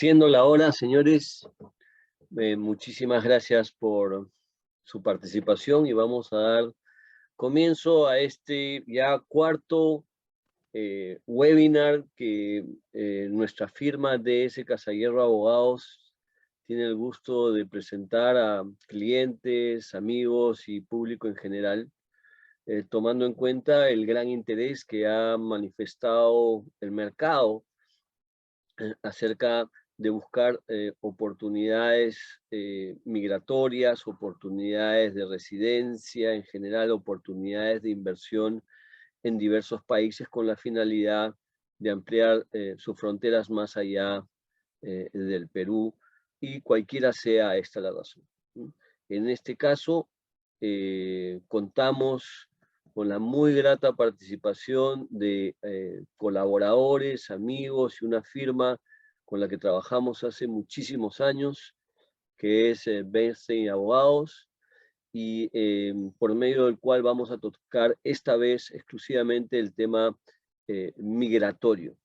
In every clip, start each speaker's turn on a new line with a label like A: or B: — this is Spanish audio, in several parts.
A: Siendo la hora, señores, muchísimas gracias por su participación y vamos a dar comienzo a este ya cuarto webinar que nuestra firma DS Casahierro Abogados tiene el gusto de presentar a clientes, amigos y público en general, tomando en cuenta el gran interés que ha manifestado el mercado acerca de buscar oportunidades migratorias, oportunidades de residencia, en general oportunidades de inversión en diversos países con la finalidad de ampliar sus fronteras más allá del Perú, y cualquiera sea esta la razón. En este caso, contamos con la muy grata participación de colaboradores, amigos y una firma con la que trabajamos hace muchísimos años, que es Bernstein Abogados, y por medio del cual vamos a tocar esta vez exclusivamente el tema migratorio,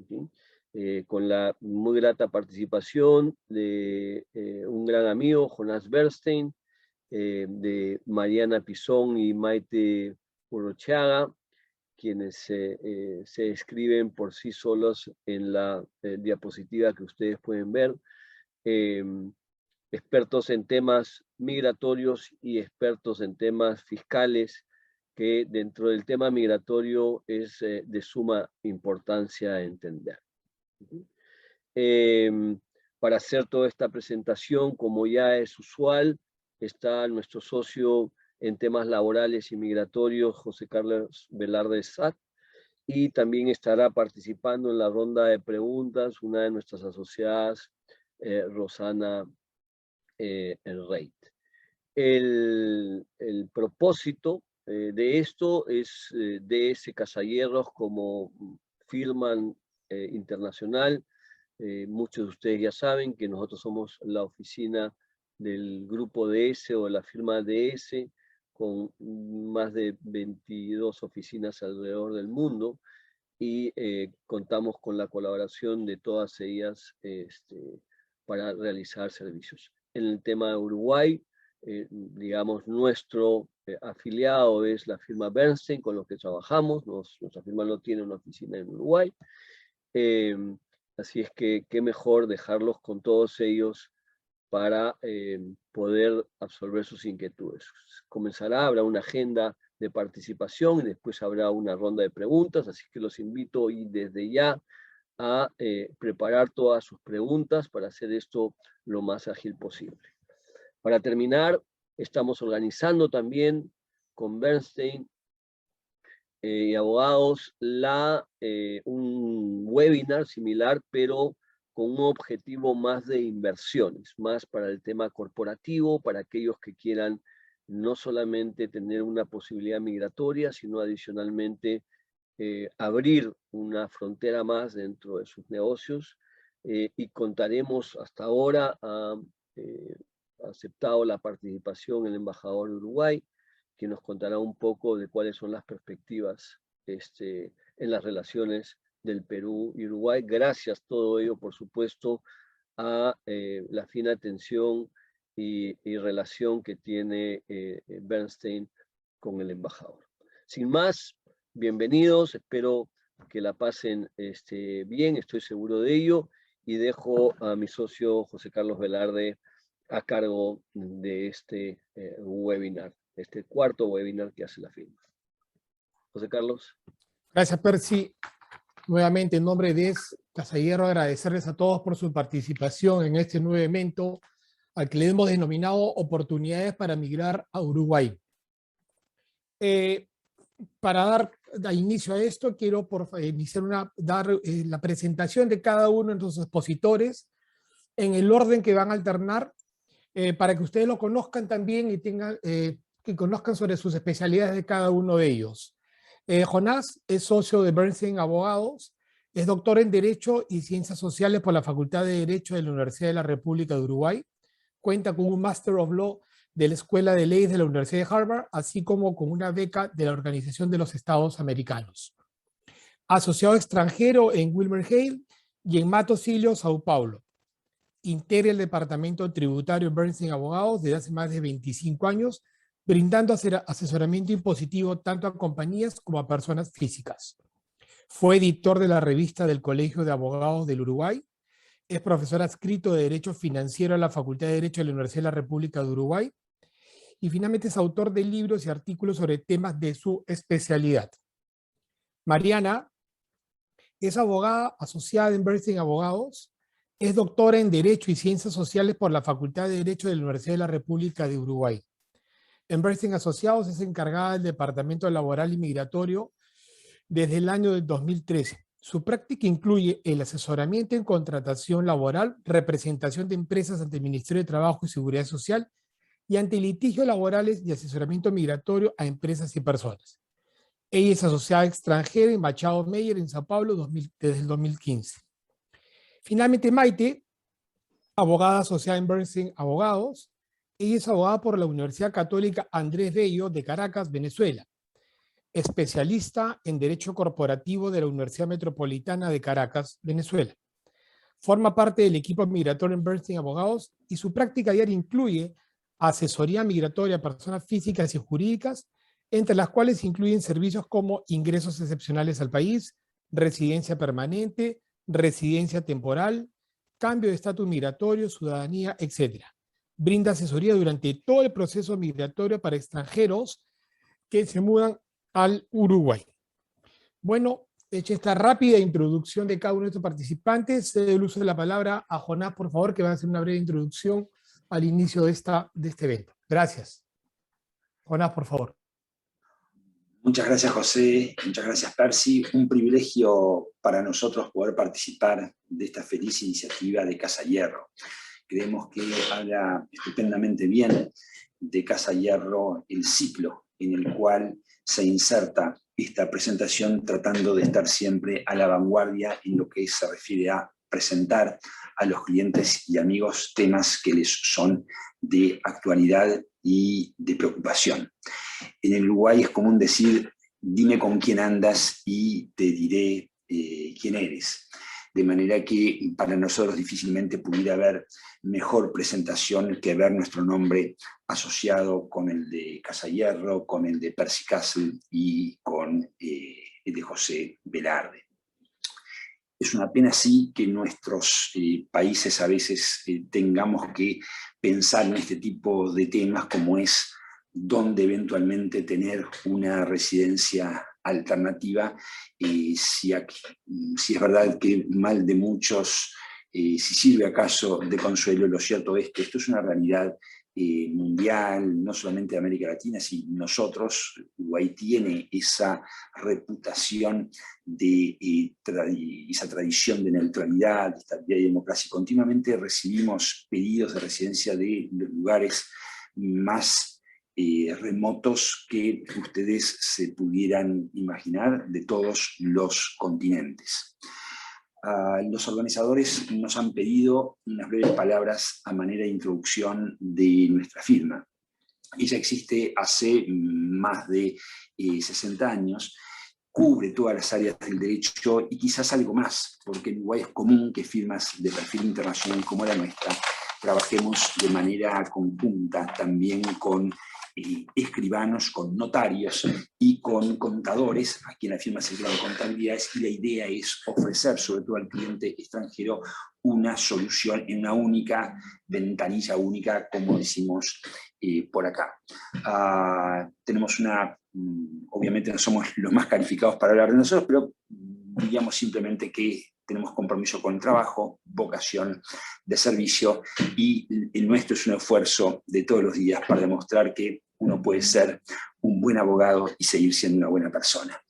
A: ¿sí? Con la muy grata participación de un gran amigo, Jonás Bernstein, de Mariana Pizón y Maite Urochaga, quienes se escriben por sí solos en la diapositiva que ustedes pueden ver, expertos en temas migratorios y expertos en temas fiscales, que dentro del tema migratorio es de suma importancia entender. Para hacer toda esta presentación, como ya es usual, está nuestro socio en temas laborales y migratorios, José Carlos Velarde Sac, y también estará participando en la ronda de preguntas una de nuestras asociadas, Rosana Reit. El propósito de esto es DS Casahierros como firma internacional. Muchos de ustedes ya saben que nosotros somos la oficina del grupo DS o la firma DS, con más de 22 oficinas alrededor del mundo, y contamos con la colaboración de todas ellas para realizar servicios. En el tema de Uruguay, digamos, nuestro afiliado es la firma Bernstein, con lo que trabajamos. Nuestra firma no tiene una oficina en Uruguay. Así es que qué mejor dejarlos con todos ellos para poder absorber sus inquietudes. Comenzará, habrá una agenda de participación y después habrá una ronda de preguntas, así que los invito y desde ya a preparar todas sus preguntas para hacer esto lo más ágil posible. Para terminar, estamos organizando también con Bernstein y abogados un webinar similar, pero con un objetivo más de inversiones, más para el tema corporativo, para aquellos que quieran no solamente tener una posibilidad migratoria, sino adicionalmente abrir una frontera más dentro de sus negocios, y contaremos, hasta ahora ha aceptado la participación el embajador de Uruguay, que nos contará un poco de cuáles son las perspectivas en las relaciones del Perú y Uruguay, gracias todo ello, por supuesto, a la fina atención y relación que tiene Bernstein con el embajador. Sin más, bienvenidos, espero que la pasen bien, estoy seguro de ello, y dejo a mi socio José Carlos Velarde a cargo de este webinar, este cuarto webinar que hace la firma. José Carlos.
B: Gracias, Percy. Nuevamente, en nombre de Casahierro, agradecerles a todos por su participación en este nuevo evento al que le hemos denominado Oportunidades para Migrar a Uruguay. Para dar inicio a esto, quiero dar la presentación de cada uno de los expositores en el orden que van a alternar, para que ustedes lo conozcan también y que conozcan sobre sus especialidades de cada uno de ellos. Jonás es socio de Bernstein Abogados, es doctor en Derecho y Ciencias Sociales por la Facultad de Derecho de la Universidad de la República de Uruguay, cuenta con un Master of Law de la Escuela de Leyes de la Universidad de Harvard, así como con una beca de la Organización de los Estados Americanos. Asociado extranjero en WilmerHale y en Matosinhos, Sao Paulo. integra el departamento tributario Bernstein Abogados desde hace más de 25 años, brindando asesoramiento impositivo tanto a compañías como a personas físicas. Fue editor de la revista del Colegio de Abogados del Uruguay. Es profesor adscrito de Derecho Financiero a la Facultad de Derecho de la Universidad de la República de Uruguay. Y finalmente es autor de libros y artículos sobre temas de su especialidad. Mariana es abogada asociada en Bernstein Abogados, es doctora en Derecho y Ciencias Sociales por la Facultad de Derecho de la Universidad de la República de Uruguay. En Bernstein Asociados es encargada del Departamento Laboral y Migratorio desde el año del 2013. Su práctica incluye el asesoramiento en contratación laboral, representación de empresas ante el Ministerio de Trabajo y Seguridad Social y ante litigios laborales y asesoramiento migratorio a empresas y personas. Ella es asociada extranjera en Machado Meyer en Sao Paulo desde el 2015. Finalmente, Maite, abogada asociada en Bernstein Abogados. Ella es abogada por la Universidad Católica Andrés Bello de Caracas, Venezuela. Especialista en Derecho Corporativo de la Universidad Metropolitana de Caracas, Venezuela. Forma parte del equipo migratorio en Bernstein Abogados y su práctica diaria incluye asesoría migratoria a personas físicas y jurídicas, entre las cuales incluyen servicios como ingresos excepcionales al país, residencia permanente, residencia temporal, cambio de estatus migratorio, ciudadanía, etc. Brinda asesoría durante todo el proceso migratorio para extranjeros que se mudan al Uruguay. Bueno, hecha esta rápida introducción de cada uno de estos participantes, cedo el uso de la palabra a Jonás, por favor, que va a hacer una breve introducción al inicio de este evento. Gracias. Jonás, por favor.
C: Muchas gracias, José. Muchas gracias, Percy. Un privilegio para nosotros poder participar de esta feliz iniciativa de Casa Hierro. Creemos que habla estupendamente bien de Casa Hierro el ciclo en el cual se inserta esta presentación, tratando de estar siempre a la vanguardia en lo que se refiere a presentar a los clientes y amigos temas que les son de actualidad y de preocupación. En el Uruguay es común decir, dime con quién andas y te diré quién eres. De manera que para nosotros difícilmente pudiera haber mejor presentación que ver nuestro nombre asociado con el de Casa Hierro, con el de Percy Castle y con el de José Velarde. Es una pena, sí, que en nuestros países a veces tengamos que pensar en este tipo de temas como es dónde eventualmente tener una residencia alternativa, si es verdad que mal de muchos, si sirve acaso de consuelo, lo cierto es que esto es una realidad mundial, no solamente de América Latina, sino nosotros. Uruguay tiene esa reputación de esa tradición de neutralidad, de estabilidad y democracia. Continuamente recibimos pedidos de residencia de lugares más remotos que ustedes se pudieran imaginar, de todos los continentes. Los organizadores nos han pedido unas breves palabras a manera de introducción de nuestra firma. Ella existe hace más de 60 años, cubre todas las áreas del derecho y quizás algo más, porque en Uruguay es común que firmas de perfil internacional como la nuestra trabajemos de manera conjunta también con escribanos, con notarios y con contadores, aquí en la firma se llama contabilidades, y la idea es ofrecer sobre todo al cliente extranjero una solución en una única ventanilla única, como decimos por acá. Tenemos obviamente no somos los más calificados para hablar de nosotros, pero diríamos simplemente que tenemos compromiso con el trabajo, vocación de servicio, y el nuestro es un esfuerzo de todos los días para demostrar que uno puede ser un buen abogado y seguir siendo una buena persona.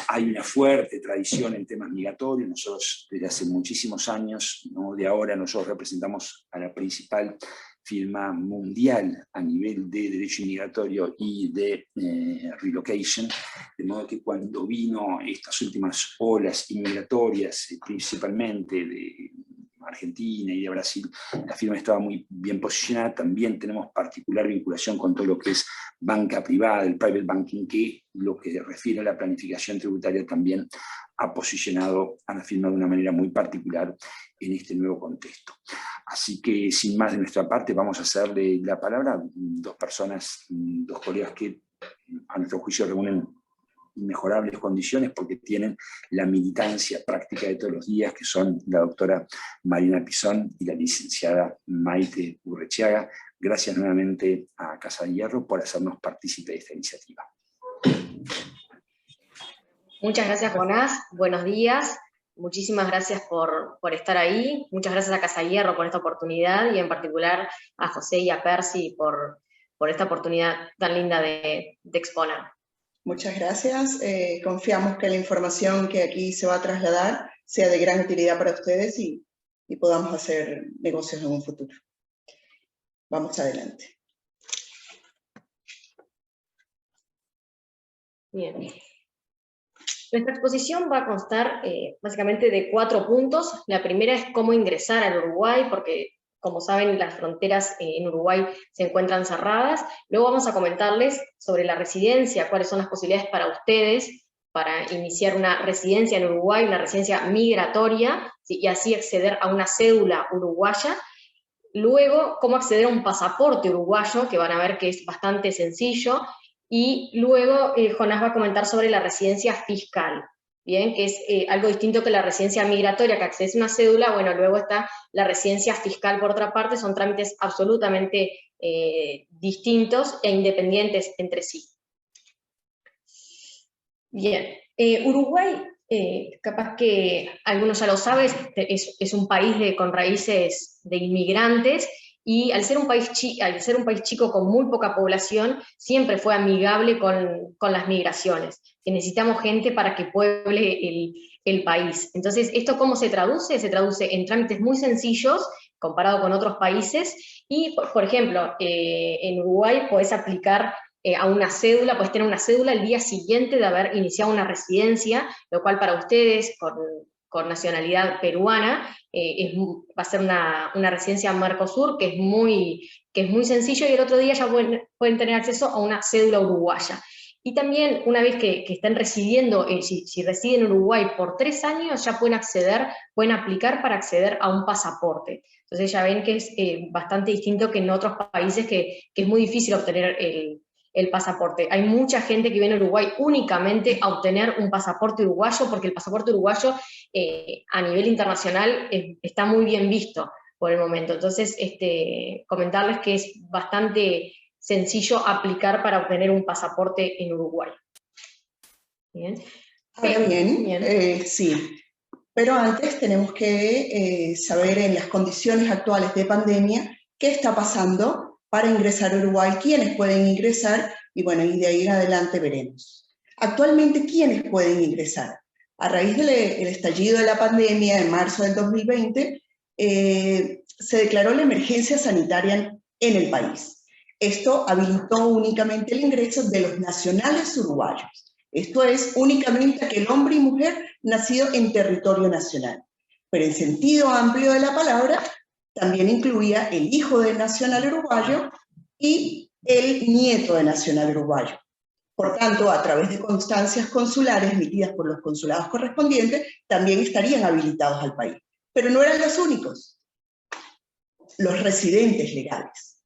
C: Hay una fuerte tradición en temas migratorios. Nosotros desde hace muchísimos años, no de ahora, nosotros representamos a la principal firma mundial a nivel de derecho inmigratorio y de relocation, de modo que cuando vino estas últimas olas inmigratorias, principalmente Argentina y de Brasil, la firma estaba muy bien posicionada. También tenemos particular vinculación con todo lo que es banca privada, el private banking, que lo que refiere a la planificación tributaria también ha posicionado a la firma de una manera muy particular en este nuevo contexto. Así que, sin más de nuestra parte, vamos a hacerle la palabra a dos personas, dos colegas que a nuestro juicio reúnen inmejorables condiciones porque tienen la militancia práctica de todos los días, que son la doctora Marina Pisón y la licenciada Maite Urrechiaga. Gracias nuevamente a Casa de Hierro por hacernos partícipe de esta iniciativa.
D: Muchas gracias, Jonás. Buenos días. Muchísimas gracias por estar ahí. Muchas gracias a Casa Hierro por esta oportunidad y en particular a José y a Percy por esta oportunidad tan linda de exponer.
E: Muchas gracias. Confiamos que la información que aquí se va a trasladar sea de gran utilidad para ustedes y podamos hacer negocios en un futuro. Vamos adelante.
D: Bien. Nuestra exposición va a constar básicamente de 4 puntos. La primera es cómo ingresar al Uruguay, porque como saben las fronteras en Uruguay se encuentran cerradas. Luego vamos a comentarles sobre la residencia, cuáles son las posibilidades para ustedes para iniciar una residencia en Uruguay, una residencia migratoria, ¿sí? Y así acceder a una cédula uruguaya. Luego, cómo acceder a un pasaporte uruguayo, que van a ver que es bastante sencillo. Y luego Jonás va a comentar sobre la residencia fiscal, ¿bien? Que es algo distinto que la residencia migratoria, que accede a una cédula. Bueno, luego está la residencia fiscal por otra parte, son trámites absolutamente distintos e independientes entre sí. Bien, Uruguay, capaz que algunos ya lo saben, es un país con raíces de inmigrantes, y al ser un país chico con muy poca población, siempre fue amigable con las migraciones, que necesitamos gente para que pueble el país. Entonces, ¿esto cómo se traduce? Se traduce en trámites muy sencillos, comparado con otros países, y, por ejemplo, en Uruguay podés aplicar a una cédula, podés tener una cédula el día siguiente de haber iniciado una residencia, lo cual para ustedes, con nacionalidad peruana, va a ser una residencia Mercosur, que es muy sencillo, y el otro día ya pueden tener acceso a una cédula uruguaya. Y también, una vez que estén residiendo, si residen en Uruguay por 3 años, ya pueden aplicar para acceder a un pasaporte. Entonces ya ven que es bastante distinto que en otros países, que es muy difícil obtener el pasaporte. Hay mucha gente que viene a Uruguay únicamente a obtener un pasaporte uruguayo, porque el pasaporte uruguayo a nivel internacional está muy bien visto por el momento. Entonces, comentarles que es bastante sencillo aplicar para obtener un pasaporte en Uruguay. Bien.
E: Ahora bien, sí, pero antes tenemos que saber en las condiciones actuales de pandemia qué está pasando para ingresar a Uruguay, quiénes pueden ingresar, y bueno, y de ahí en adelante veremos. Actualmente, ¿quiénes pueden ingresar? A raíz del estallido de la pandemia en marzo del 2020, se declaró la emergencia sanitaria en el país. Esto habilitó únicamente el ingreso de los nacionales uruguayos. Esto es, únicamente aquel hombre y mujer nacido en territorio nacional. Pero en sentido amplio de la palabra, también incluía el hijo del nacional uruguayo y el nieto de nacional uruguayo. Por tanto, a través de constancias consulares emitidas por los consulados correspondientes, también estarían habilitados al país. Pero no eran los únicos. Los residentes legales.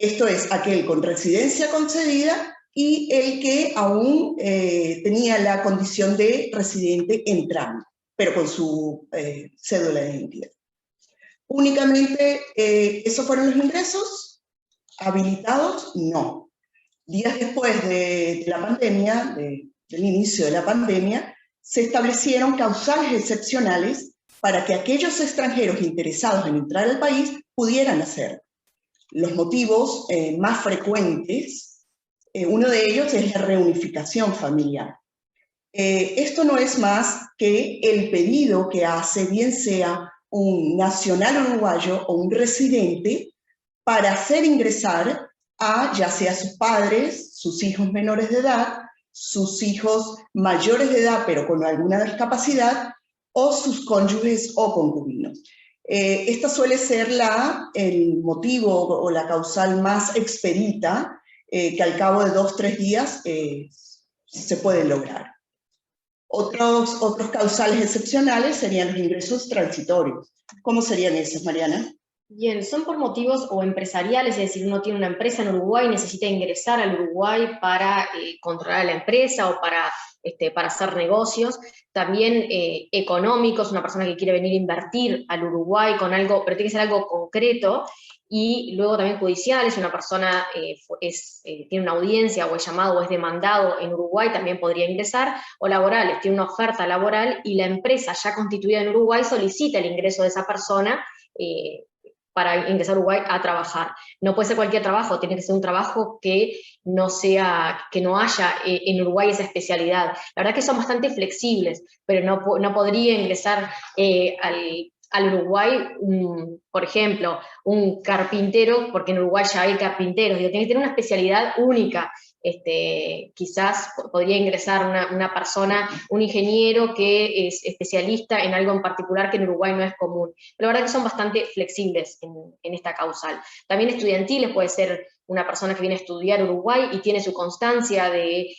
E: Esto es, aquel con residencia concedida y el que aún tenía la condición de residente en trámite, pero con su cédula de identidad. Únicamente, ¿esos fueron los ingresos? ¿Habilitados? No. Días después de la pandemia, del inicio de la pandemia, se establecieron causales excepcionales para que aquellos extranjeros interesados en entrar al país pudieran hacerlo. Los motivos más frecuentes, uno de ellos es la reunificación familiar. Esto no es más que el pedido que hace, bien sea un nacional uruguayo o un residente, para hacer ingresar a ya sea sus padres, sus hijos menores de edad, sus hijos mayores de edad pero con alguna discapacidad, o sus cónyuges o concubinos. Esta suele ser el motivo o la causal más expedita, que al cabo de 2-3 días se pueden lograr. Otros causales excepcionales serían los ingresos transitorios. ¿Cómo serían esos, Mariana?
D: Bien, son por motivos o empresariales, es decir, uno tiene una empresa en Uruguay y necesita ingresar al Uruguay para controlar la empresa o para hacer negocios. También económicos, una persona que quiere venir a invertir al Uruguay con algo, pero tiene que ser algo concreto. Y luego también judiciales, una persona tiene una audiencia o es llamado o es demandado en Uruguay, también podría ingresar, o laborales, tiene una oferta laboral y la empresa ya constituida en Uruguay solicita el ingreso de esa persona para ingresar a Uruguay a trabajar. No puede ser cualquier trabajo, tiene que ser un trabajo que no haya en Uruguay esa especialidad. La verdad que son bastante flexibles, pero no podría ingresar al Uruguay, por ejemplo, un carpintero, porque en Uruguay ya hay carpinteros, tiene que tener una especialidad única. Quizás podría ingresar una persona, un ingeniero que es especialista en algo en particular que en Uruguay no es común. Pero la verdad que son bastante flexibles en esta causal. También estudiantiles, puede ser una persona que viene a estudiar Uruguay y tiene su constancia de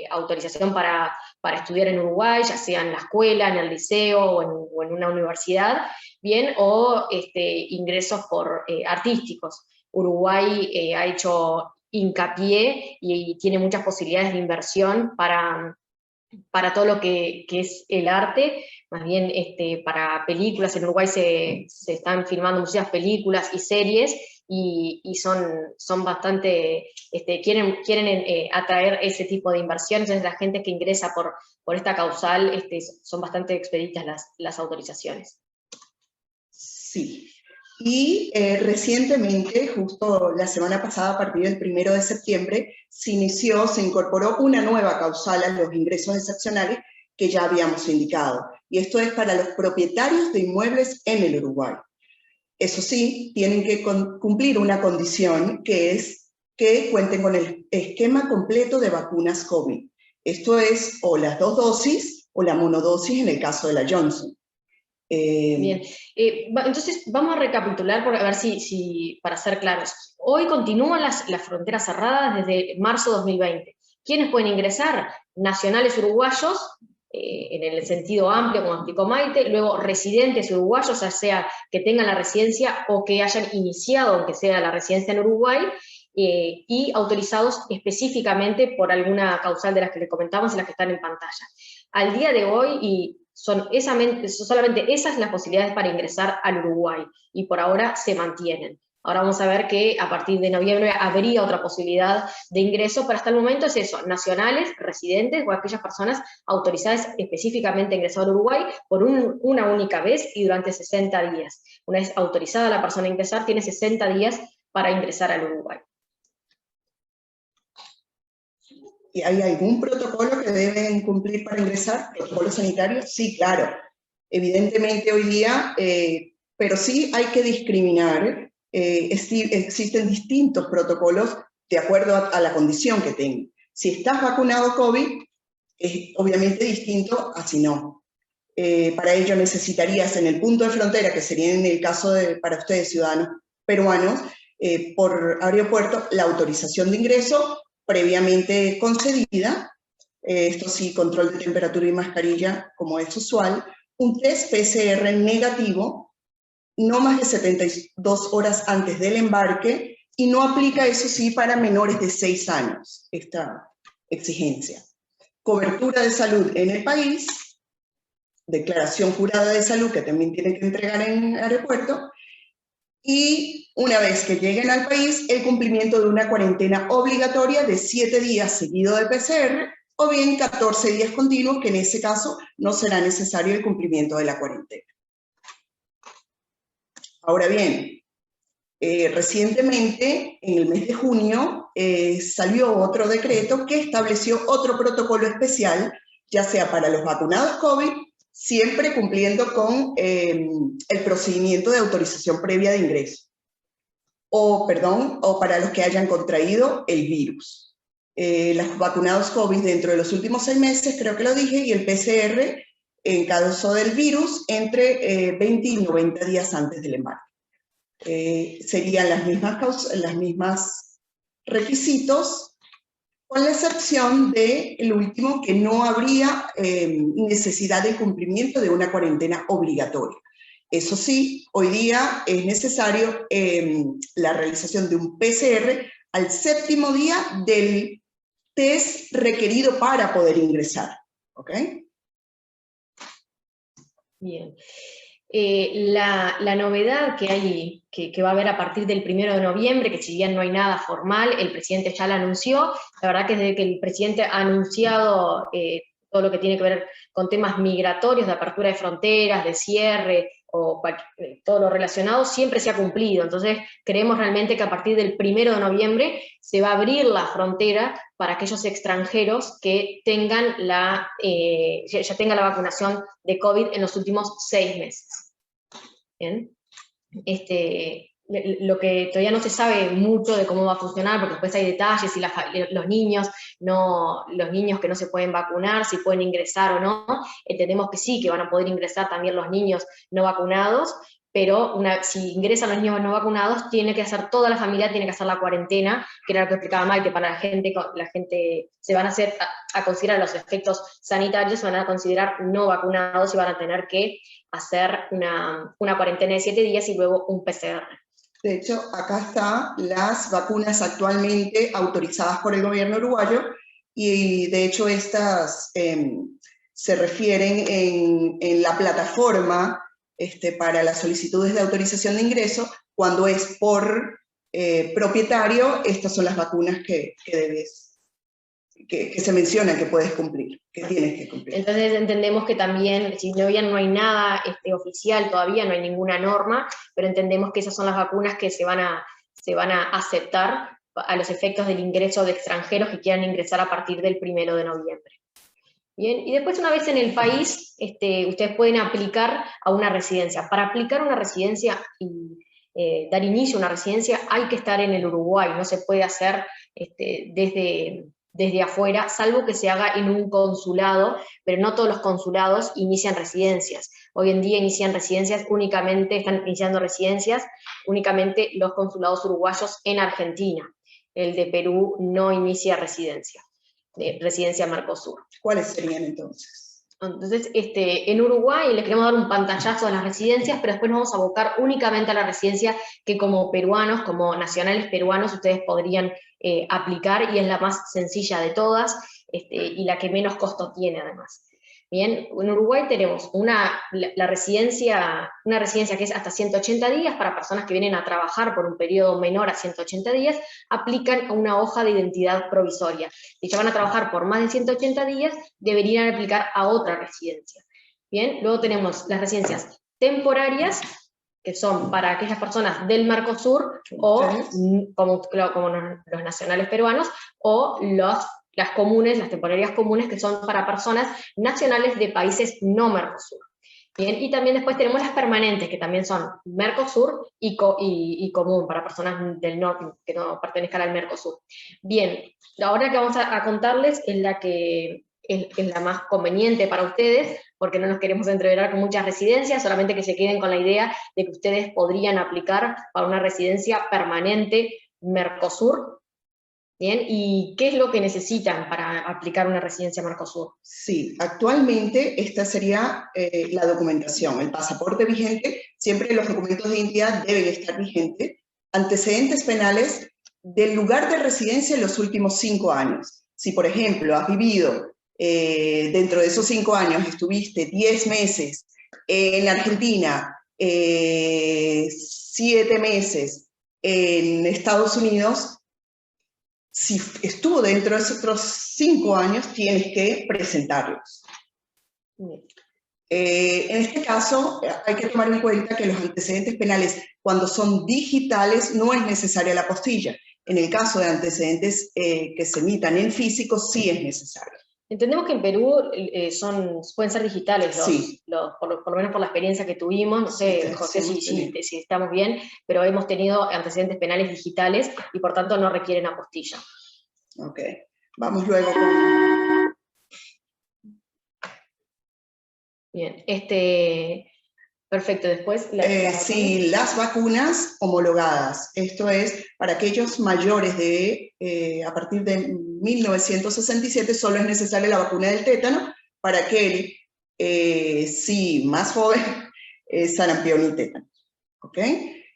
D: autorización para estudiar en Uruguay, ya sea en la escuela, en el liceo o en una universidad, bien, o ingresos por artísticos. Uruguay ha hecho hincapié y tiene muchas posibilidades de inversión para todo lo que es el arte, más bien para películas. En Uruguay se están filmando muchas películas y series, y son bastante, quieren atraer ese tipo de inversiones. Entonces la gente que ingresa por esta causal son bastante expeditas las autorizaciones.
E: Sí. Y recientemente, justo la semana pasada, a partir del 1 de septiembre, se incorporó una nueva causal a los ingresos excepcionales que ya habíamos indicado. Y esto es para los propietarios de inmuebles en el Uruguay. Eso sí, tienen que cumplir una condición, que es que cuenten con el esquema completo de vacunas COVID. Esto es o las 2 dosis o la monodosis en el caso de la Johnson.
D: Bien, entonces vamos a recapitular a ver si para ser claros. Hoy continúan las fronteras cerradas desde marzo de 2020. ¿Quiénes pueden ingresar? Nacionales uruguayos, en el sentido amplio, como explicó Maite, luego residentes uruguayos, ya sea que tengan la residencia o que hayan iniciado, aunque sea la residencia en Uruguay, y autorizados específicamente por alguna causal de las que les comentamos y las que están en pantalla. Al día de hoy, son solamente esas las posibilidades para ingresar al Uruguay, y por ahora se mantienen. Ahora vamos a ver que a partir de noviembre habría otra posibilidad de ingreso, pero hasta el momento es eso: nacionales, residentes o aquellas personas autorizadas específicamente a ingresar al Uruguay por una única vez y durante 60 días. Una vez autorizada la persona a ingresar, tiene 60 días para ingresar al Uruguay.
E: ¿Y hay algún protocolo que deben cumplir para ingresar? ¿Protocolo sanitario? Sí, claro. Evidentemente hoy día, pero sí hay que discriminar. Existen distintos protocolos de acuerdo a la condición que tengan. Si estás vacunado COVID, es obviamente distinto a si no. Para ello necesitarías en el punto de frontera, que sería en el caso para ustedes ciudadanos peruanos, por aeropuerto, la autorización de ingreso previamente concedida, esto sí, control de temperatura y mascarilla como es usual, un test PCR negativo, no más de 72 horas antes del embarque, y no aplica, eso sí, para menores de 6 años, esta exigencia. Cobertura de salud en el país, declaración jurada de salud que también tienen que entregar en el aeropuerto, y una vez que lleguen al país, el cumplimiento de una cuarentena obligatoria de 7 días seguido de PCR, o bien 14 días continuos, que en ese caso no será necesario el cumplimiento de la cuarentena. Ahora bien, recientemente, en el mes de junio, salió otro decreto que estableció otro protocolo especial, ya sea para los vacunados COVID, siempre cumpliendo con el procedimiento de autorización previa de ingreso, o para los que hayan contraído el virus. Los vacunados COVID dentro de los últimos 6 meses, creo que lo dije, y el PCR en caso del virus, entre 20 y 90 días antes del embarque. Serían las mismas requisitos, con la excepción del último, que no habría necesidad de cumplimiento de una cuarentena obligatoria. Eso sí, hoy día es necesario la realización de un PCR al 7º día del test requerido para poder ingresar. ¿Ok?
D: Bien. La novedad que hay, que va a haber a partir del 1 de noviembre, que si bien no hay nada formal, el presidente ya la anunció. La verdad que desde que el presidente ha anunciado todo lo que tiene que ver con temas migratorios, de apertura de fronteras, de cierre, o todo lo relacionado, siempre se ha cumplido. Entonces, creemos realmente que a partir del 1 de noviembre se va a abrir la frontera para aquellos extranjeros que tengan ya tengan la vacunación de COVID en los últimos 6 meses. ¿Bien? Lo que todavía no se sabe mucho de cómo va a funcionar, porque después hay detalles, si los niños que no se pueden vacunar, si pueden ingresar o no. Entendemos que sí, que van a poder ingresar también los niños no vacunados, pero si ingresan los niños no vacunados, toda la familia tiene que hacer la cuarentena, que era lo que explicaba Maite, para la gente se van a considerar los efectos sanitarios, se van a considerar no vacunados y van a tener que hacer una cuarentena de 7 días y luego un PCR.
E: De hecho, acá están las vacunas actualmente autorizadas por el gobierno uruguayo, y de hecho estas se refieren en la plataforma para las solicitudes de autorización de ingreso. Cuando es por propietario, estas son las vacunas que se mencionan que puedes cumplir, que tienes que cumplir.
D: Entonces entendemos que también, si no hay nada oficial todavía, no hay ninguna norma, pero entendemos que esas son las vacunas que se van a aceptar a los efectos del ingreso de extranjeros que quieran ingresar a partir del 1 de noviembre. Bien, y después, una vez en el país, ustedes pueden aplicar a una residencia. Para aplicar a una residencia y dar inicio a una residencia hay que estar en el Uruguay, no se puede hacer desde afuera, salvo que se haga en un consulado, pero no todos los consulados inician residencias. Hoy en día están iniciando residencias únicamente los consulados uruguayos en Argentina. El de Perú no inicia residencia Mercosur.
E: ¿Cuáles serían entonces?
D: Entonces, en Uruguay les queremos dar un pantallazo a las residencias, pero después nos vamos a abocar únicamente a la residencia que como peruanos, como nacionales peruanos, ustedes podrían aplicar, y es la más sencilla de todas, y la que menos costo tiene además. Bien, en Uruguay tenemos una residencia que es hasta 180 días para personas que vienen a trabajar por un periodo menor a 180 días, aplican a una hoja de identidad provisoria. Si ya van a trabajar por más de 180 días, deberían aplicar a otra residencia. Bien, luego tenemos las residencias temporarias, que son para aquellas personas del Mercosur, o como los nacionales peruanos, o las temporarias comunes, que son para personas nacionales de países no Mercosur. Bien, y también después tenemos las permanentes, que también son Mercosur y común, para personas del norte que no pertenezcan al Mercosur. Bien, ahora que vamos a contarles es la más conveniente para ustedes, porque no nos queremos entreverar con muchas residencias, solamente que se queden con la idea de que ustedes podrían aplicar para una residencia permanente Mercosur. Bien, ¿y qué es lo que necesitan para aplicar una residencia Mercosur?
E: Sí, actualmente esta sería la documentación, el pasaporte vigente. Siempre los documentos de identidad deben estar vigentes. Antecedentes penales del lugar de residencia en los últimos 5 años. Si, por ejemplo, has vivido dentro de esos 5 años, estuviste 10 meses en Argentina, 7 meses en Estados Unidos, si estuvo dentro de esos otros 5 años, tienes que presentarlos. En este caso, hay que tomar en cuenta que los antecedentes penales, cuando son digitales, no es necesaria la apostilla. En el caso de antecedentes que se emitan en físico, sí es necesario.
D: Entendemos que en Perú pueden ser digitales,
E: sí.
D: por lo menos por la experiencia que tuvimos, no sé, José, si estamos bien, pero hemos tenido antecedentes penales digitales y por tanto no requieren apostilla.
E: Ok, vamos luego con...
D: Bien, perfecto, después...
E: Sí, las vacunas homologadas. Esto es, para aquellos mayores de, a partir de 1967, solo es necesaria la vacuna del tétano. Para aquel, sí, más joven, sarampión y tétano. ¿Ok?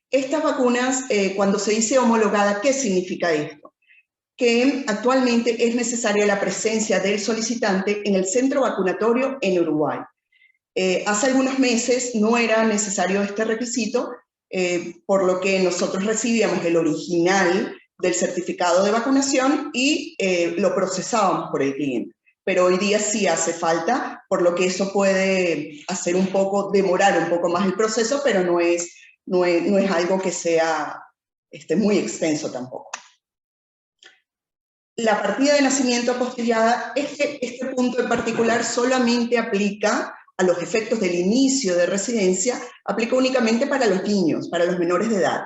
E: Estas vacunas, cuando se dice homologada, ¿qué significa esto? Que actualmente es necesaria la presencia del solicitante en el centro vacunatorio en Uruguay. Hace algunos meses no era necesario este requisito, por lo que nosotros recibíamos el original del certificado de vacunación y lo procesábamos por el cliente. Pero hoy día sí hace falta, por lo que eso puede hacer demorar un poco más el proceso, pero no es algo que sea muy extenso tampoco. La partida de nacimiento apostillada, este punto en particular solamente aplica a los efectos del inicio de residencia, aplica únicamente para los niños, para los menores de edad.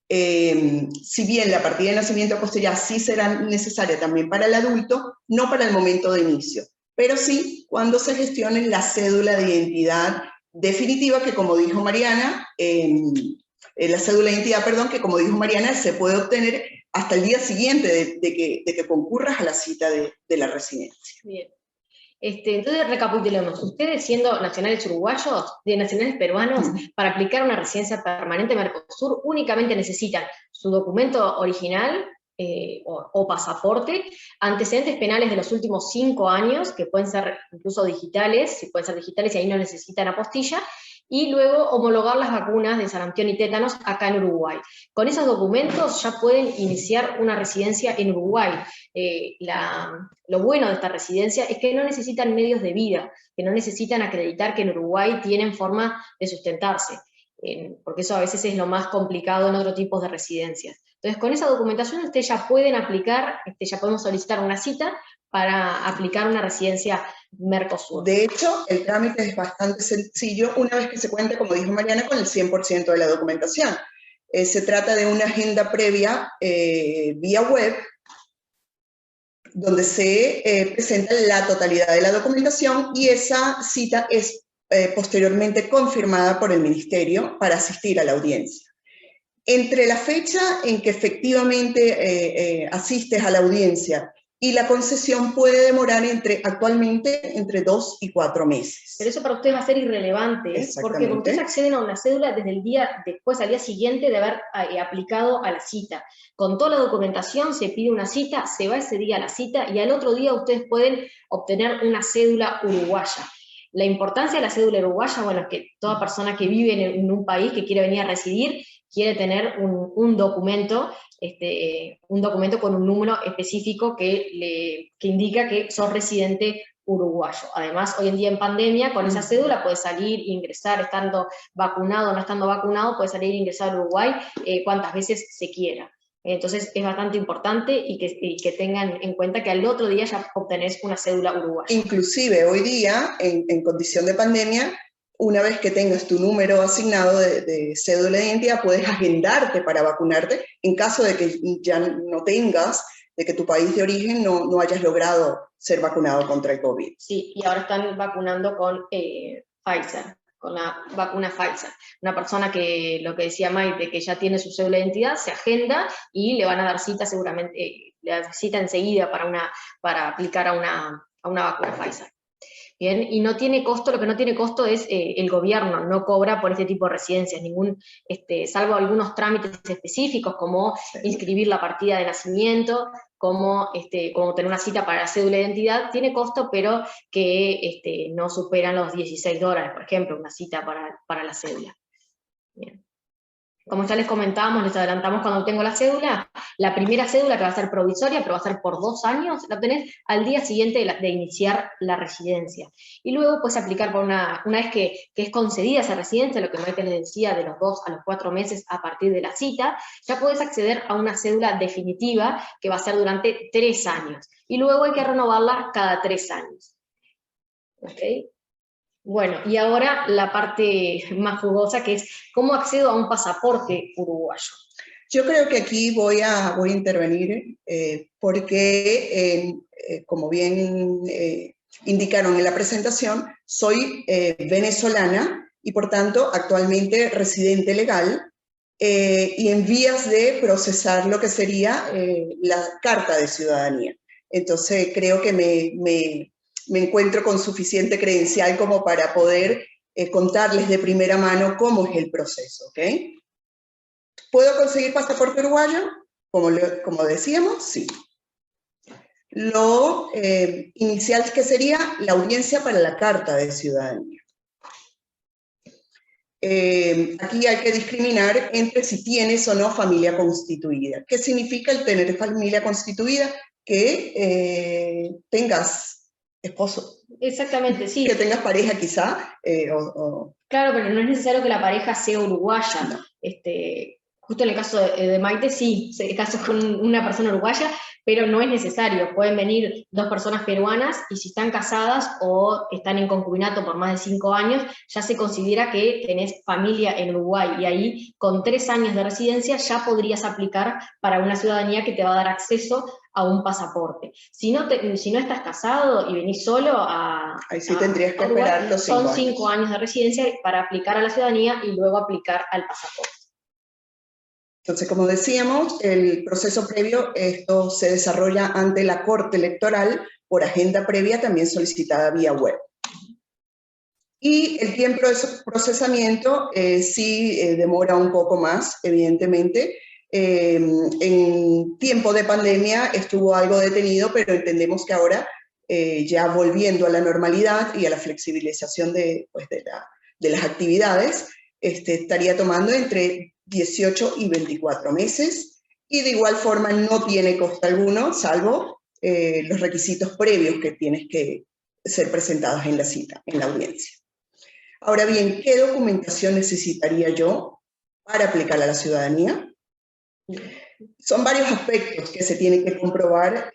E: Si bien la partida de nacimiento apostillada sí será necesaria también para el adulto, no para el momento de inicio, pero sí cuando se gestione la cédula de identidad definitiva, que como dijo Mariana, la cédula de identidad, perdón, que como dijo Mariana, se puede obtener hasta el día siguiente de que concurras a la cita de la residencia.
D: Bien. Entonces recapitulemos, ustedes siendo nacionales uruguayos, de nacionales peruanos, para aplicar una residencia permanente Mercosur únicamente necesitan su documento original o pasaporte, antecedentes penales de los últimos 5 años, que pueden ser incluso digitales, y ahí no necesitan apostilla, y luego homologar las vacunas de sarampión y tétanos acá en Uruguay. Con esos documentos ya pueden iniciar una residencia en Uruguay. Lo bueno de esta residencia es que no necesitan medios de vida, que no necesitan acreditar que en Uruguay tienen forma de sustentarse, porque eso a veces es lo más complicado en otro tipo de residencias. Entonces, con esa documentación ustedes ya pueden aplicar, ya podemos solicitar una cita para aplicar una residencia Mercosur.
E: De hecho, el trámite es bastante sencillo una vez que se cuenta, como dijo Mariana, con el 100% de la documentación. Se trata de una agenda previa vía web, donde se presenta la totalidad de la documentación y esa cita es posteriormente confirmada por el Ministerio para asistir a la audiencia. Entre la fecha en que efectivamente asistes a la audiencia y la concesión puede demorar actualmente entre 2 y 4 meses.
D: Pero eso para ustedes va a ser irrelevante, porque ustedes acceden a una cédula desde el día después, al día siguiente de haber aplicado a la cita. Con toda la documentación se pide una cita, se va ese día a la cita y al otro día ustedes pueden obtener una cédula uruguaya. La importancia de la cédula uruguaya, bueno, es que toda persona que vive en un país, que quiere venir a residir, quiere tener un documento con un número específico que indica que sos residente uruguayo. Además, hoy en día en pandemia, con esa cédula puedes salir e ingresar, estando vacunado o no estando vacunado, puedes salir e ingresar a Uruguay cuantas veces se quiera. Entonces es bastante importante y que tengan en cuenta que al otro día ya obtenés una cédula uruguaya.
E: Inclusive hoy día, en condición de pandemia, una vez que tengas tu número asignado de cédula de identidad, puedes agendarte para vacunarte en caso de que ya no tengas, de que tu país de origen no hayas logrado ser vacunado contra el COVID.
D: Sí, y ahora están vacunando con Pfizer, con la vacuna Pfizer. Una persona que, lo que decía Maite, que ya tiene su cédula de identidad, se agenda y le van a dar cita seguramente, le dan cita enseguida para aplicar a una vacuna Pfizer. Bien, y no tiene costo, lo que no tiene costo es el gobierno, no cobra por este tipo de residencias, salvo algunos trámites específicos, como inscribir la partida de nacimiento, como tener una cita para la cédula de identidad, tiene costo, pero que no superan los $16, por ejemplo, una cita para la cédula. Bien. Como ya les comentábamos, les adelantamos cuando tengo la cédula, la primera cédula que va a ser provisoria, pero va a ser por 2 años, la obtenés al día siguiente de iniciar la residencia. Y luego puedes aplicar por una vez que es concedida esa residencia, lo que Maite les decía, de los 2 a los 4 meses a partir de la cita, ya puedes acceder a una cédula definitiva que va a ser durante 3 años. Y luego hay que renovarla cada 3 años. ¿Ok? Bueno, y ahora la parte más jugosa, que es cómo accedo a un pasaporte uruguayo.
E: Yo creo que aquí voy a intervenir porque, como bien indicaron en la presentación, soy venezolana y por tanto actualmente residente legal y en vías de procesar lo que sería la carta de ciudadanía. Entonces creo que me encuentro con suficiente credencial como para poder contarles de primera mano cómo es el proceso, ¿ok? ¿Puedo conseguir pasaporte uruguayo? Como decíamos, sí. Lo inicial que sería la audiencia para la carta de ciudadanía. Aquí hay que discriminar entre si tienes o no familia constituida. ¿Qué significa el tener familia constituida? Que tengas esposo.
D: Exactamente, sí.
E: Que tengas pareja quizá.
D: Claro, pero no es necesario que la pareja sea uruguaya.
E: No.
D: Justo en el caso de Maite, sí, se casó con una persona uruguaya, pero no es necesario. Pueden venir 2 personas peruanas y si están casadas o están en concubinato por más de 5 años, ya se considera que tenés familia en Uruguay y ahí con 3 años de residencia ya podrías aplicar para una ciudadanía que te va a dar acceso a un pasaporte. Si no estás casado y venís solo
E: ahí sí tendrías que esperar los 5 años.
D: Son 5 años de residencia para aplicar a la ciudadanía y luego aplicar al pasaporte.
E: Entonces, como decíamos, el proceso previo, esto se desarrolla ante la Corte Electoral por agenda previa, también solicitada vía web. Y el tiempo de procesamiento sí demora un poco más, evidentemente. En tiempo de pandemia estuvo algo detenido, pero entendemos que ahora, ya volviendo a la normalidad y a la flexibilización de las actividades, estaría tomando entre 18 y 24 meses, y de igual forma no tiene costo alguno, salvo los requisitos previos que tienes que ser presentados en la cita, en la audiencia. Ahora bien, ¿qué documentación necesitaría yo para aplicar a la ciudadanía? Son varios aspectos que se tienen que comprobar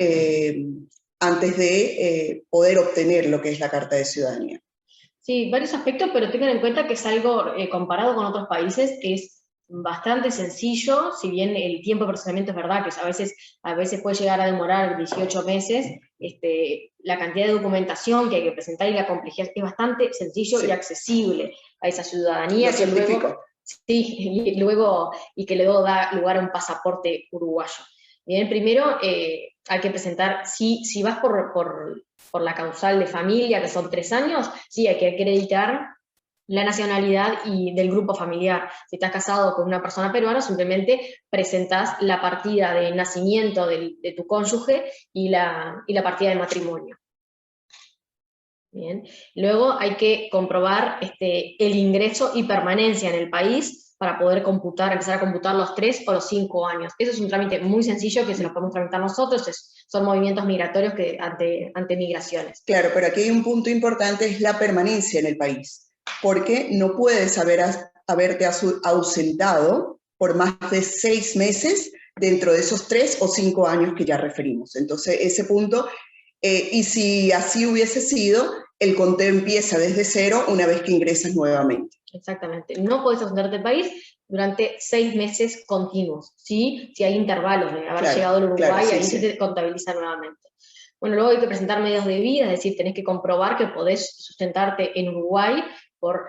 E: antes de poder obtener lo que es la Carta de Ciudadanía.
D: Sí, varios aspectos, pero tengan en cuenta que es algo, comparado con otros países, es bastante sencillo, si bien el tiempo de procesamiento es verdad que a veces puede llegar a demorar 18 meses, la cantidad de documentación que hay que presentar y la complejidad es bastante sencillo y accesible a esa ciudadanía.
E: Lo certifico.
D: Y que luego da lugar a un pasaporte uruguayo. Bien, primero hay que presentar, si vas por la causal de familia, que son 3 años, sí hay que acreditar la nacionalidad y del grupo familiar. Si estás casado con una persona peruana, simplemente presentas la partida de nacimiento de tu cónyuge y la partida de matrimonio. Bien. Luego hay que comprobar el ingreso y permanencia en el país para poder empezar a computar los 3 o los 5 años. Eso es un trámite muy sencillo que se lo podemos tramitar nosotros, son movimientos migratorios ante migraciones.
E: Claro, pero aquí hay un punto importante, es la permanencia en el país, porque no puedes haberte ausentado por más de 6 meses dentro de esos 3 o 5 años que ya referimos. Entonces, ese punto, y si así hubiese sido, el conteo empieza desde 0 una vez que ingresas nuevamente.
D: Exactamente. No puedes ausentarte del país durante 6 meses continuos, ¿sí? Si hay intervalos de haber llegado al Uruguay, ahí se te contabiliza nuevamente. Bueno, luego hay que presentar medios de vida, es decir, tenés que comprobar que podés sustentarte en Uruguay.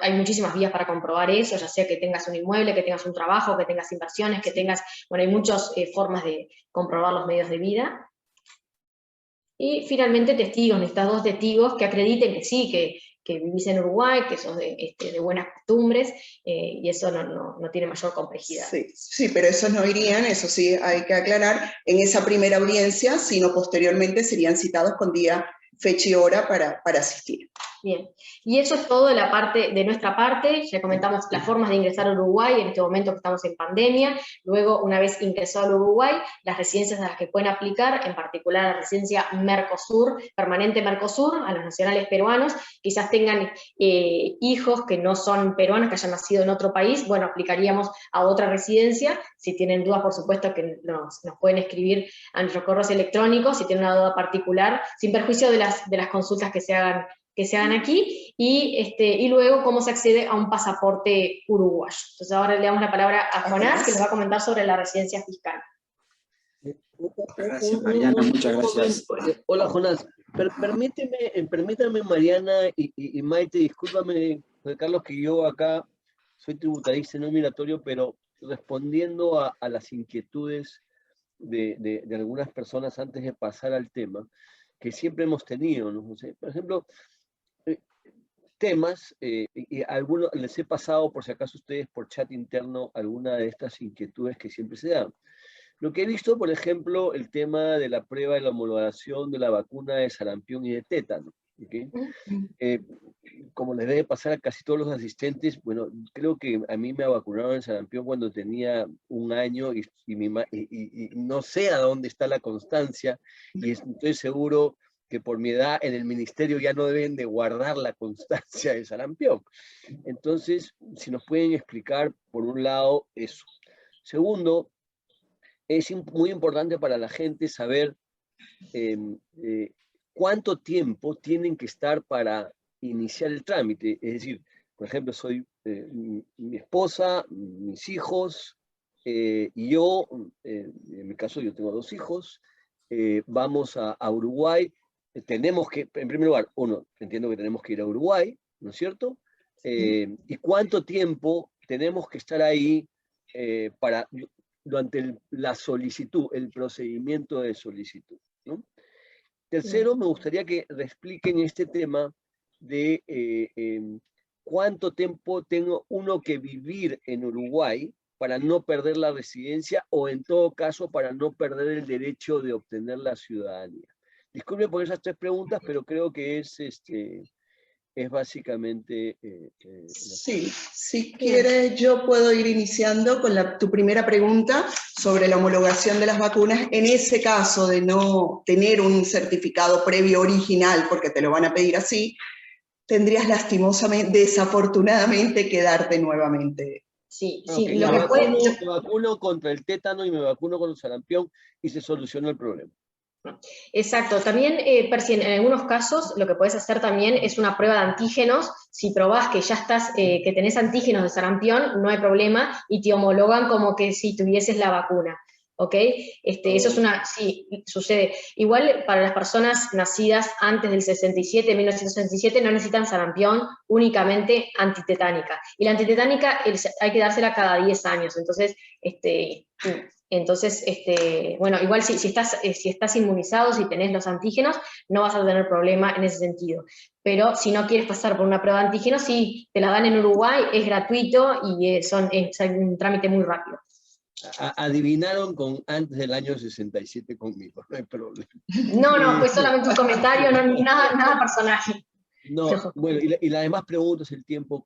D: Hay muchísimas vías para comprobar eso, ya sea que tengas un inmueble, que tengas un trabajo, que tengas inversiones, hay muchas formas de comprobar los medios de vida. Y finalmente testigos, necesitas 2 testigos que acrediten que sí, que vivís en Uruguay, que sos de buenas costumbres, y eso no tiene mayor complejidad.
E: Sí, pero esos no irían, eso sí hay que aclarar, en esa primera audiencia, sino posteriormente serían citados con día, fecha y hora para asistir.
D: Bien, y eso es todo de nuestra parte. Ya comentamos las formas de ingresar a Uruguay en este momento que estamos en pandemia. Luego, una vez ingresado al Uruguay, las residencias a las que pueden aplicar, en particular la residencia Mercosur, permanente Mercosur, a los nacionales peruanos, quizás tengan hijos que no son peruanos, que hayan nacido en otro país, bueno, aplicaríamos a otra residencia. Si tienen dudas, por supuesto que nos pueden escribir a nuestros correos electrónicos, si tienen una duda particular, sin perjuicio de las consultas que se hagan aquí, y luego cómo se accede a un pasaporte uruguayo. Entonces ahora le damos la palabra a Jonás, que nos va a comentar sobre la residencia fiscal.
C: Gracias, Mariana, muchas gracias.
A: Hola, Jonás. Permítame, Mariana y Maite, discúlpame, José Carlos, que yo acá soy tributarista no migratorio, pero respondiendo a las inquietudes de algunas personas antes de pasar al tema, que siempre hemos tenido, ¿no? O sea, por ejemplo, temas, y algunos les he pasado, por si acaso ustedes, por chat interno, alguna de estas inquietudes que siempre se dan. Lo que he visto, por ejemplo, el tema de la prueba de la homologación de la vacuna de sarampión y de tétano. ¿Okay? Como les debe pasar a casi todos los asistentes, bueno, creo que a mí me vacunaron en sarampión cuando tenía 1 año y no sé a dónde está la constancia, y estoy seguro que por mi edad en el ministerio ya no deben de guardar la constancia de sarampión. Entonces, si nos pueden explicar, por un lado, eso. Segundo, es muy importante para la gente saber cuánto tiempo tienen que estar para iniciar el trámite. Es decir, por ejemplo, soy mi esposa, mis hijos, y yo, en mi caso yo tengo 2 hijos, vamos a Uruguay, tenemos que, en primer lugar, entiendo que tenemos que ir a Uruguay, ¿no es cierto? ¿Y cuánto tiempo tenemos que estar ahí durante la solicitud, el procedimiento de solicitud, ¿no? Tercero, me gustaría que expliquen este tema de cuánto tiempo tengo uno que vivir en Uruguay para no perder la residencia, o en todo caso para no perder el derecho de obtener la ciudadanía. Disculpe por esas 3 preguntas, pero creo que es básicamente...
E: Sí, si quieres yo puedo ir iniciando con tu primera pregunta sobre la homologación de las vacunas. En ese caso de no tener un certificado previo original, porque te lo van a pedir así, tendrías lastimosamente, desafortunadamente, que darte nuevamente.
D: Sí,
A: okay.
D: Lo que puede...
A: Me vacuno contra el tétano y me vacuno con el sarampión y se soluciona el problema.
D: Exacto, también Percy, en algunos casos lo que puedes hacer también es una prueba de antígenos. Si probás que ya estás, que tenés antígenos de sarampión, no hay problema, y te homologan como que si tuvieses la vacuna, ¿ok? Eso es sí, sucede. Igual para las personas nacidas antes del 1967, no necesitan sarampión, únicamente antitetánica. Y la antitetánica hay que dársela cada 10 años, entonces, bueno, igual si estás inmunizado, si tenés los antígenos, no vas a tener problema en ese sentido. Pero si no quieres pasar por una prueba de antígenos, sí, te la dan en Uruguay, es gratuito y es un trámite muy rápido.
A: Adivinaron antes del año 67 conmigo, no hay problema.
D: No, pues solamente un comentario, no, nada personal.
A: No, bueno, y las demás preguntas, el tiempo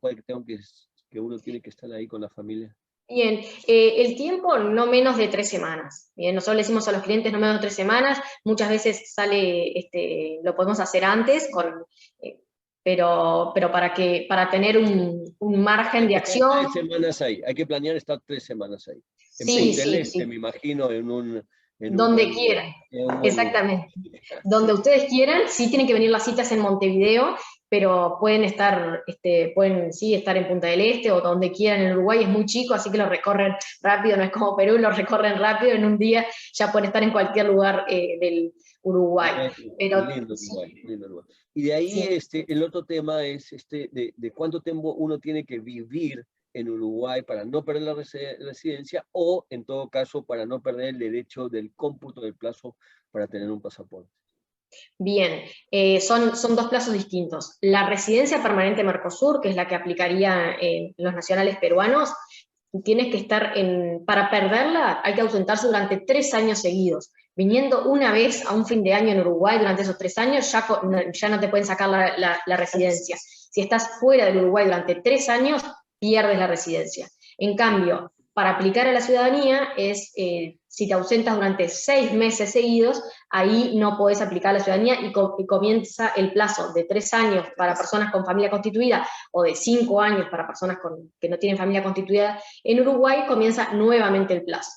A: que uno tiene que estar ahí con la familia.
D: Bien, el tiempo no menos de 3 semanas. Bien, nosotros le decimos a los clientes no menos de 3 semanas, muchas veces lo podemos hacer antes, pero para tener un margen de acción.
A: 3 semanas ahí, hay que planear estar 3 semanas ahí. En
D: Sí,
A: Punta del Este, me imagino,
D: donde quieran, exactamente. Donde ustedes quieran, sí tienen que venir las citas en Montevideo, pero pueden estar en Punta del Este o donde quieran. En Uruguay es muy chico, así que lo recorren rápido, no es como Perú, lo recorren rápido, en un día ya pueden estar en cualquier lugar del Uruguay.
A: Lindo lugar. Y de ahí el otro tema es de cuánto tiempo uno tiene que vivir en Uruguay para no perder la residencia, o en todo caso para no perder el derecho del cómputo del plazo para tener un pasaporte.
D: Bien, son 2 plazos distintos. La residencia permanente Mercosur, que es la que aplicaría los nacionales peruanos, tienes que estar para perderla hay que ausentarse durante 3 años seguidos. Viniendo una vez a un fin de año en Uruguay durante esos 3 años, ya no te pueden sacar la residencia. Si estás fuera del Uruguay durante 3 años, pierdes la residencia. En cambio, para aplicar a la ciudadanía si te ausentas durante 6 meses seguidos, ahí no podés aplicar a la ciudadanía y comienza el plazo de 3 años para personas con familia constituida o de 5 años para personas que no tienen familia constituida. En Uruguay comienza nuevamente el plazo.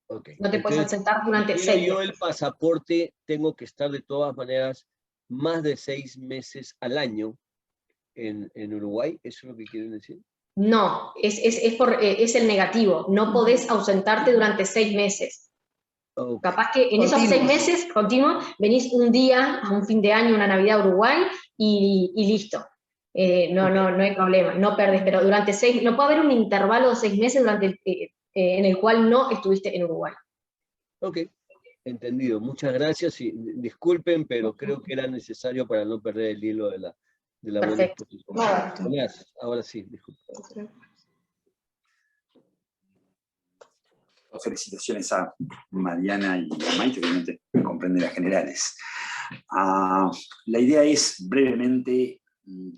A: Okay.
D: No te puedes ausentar durante 6 meses.
A: Yo el pasaporte tengo que estar de todas maneras más de 6 meses al año en Uruguay, ¿eso es lo que quieren decir?
D: No, es el negativo, no podés ausentarte durante 6 meses.
A: Ok.
D: Capaz que en esos 6 meses continuos venís un día, a un fin de año, una Navidad a Uruguay y listo. No hay problema, no perdés, pero durante 6, no puede haber un intervalo de 6 meses en el cual no estuviste en Uruguay.
A: Ok, entendido. Muchas gracias y disculpen, pero creo que era necesario para no perder el hilo de la buena exposición. Gracias. Ahora sí, disculpen.
C: Felicitaciones a Mariana y a Maite, obviamente comprenden las generales. La idea es brevemente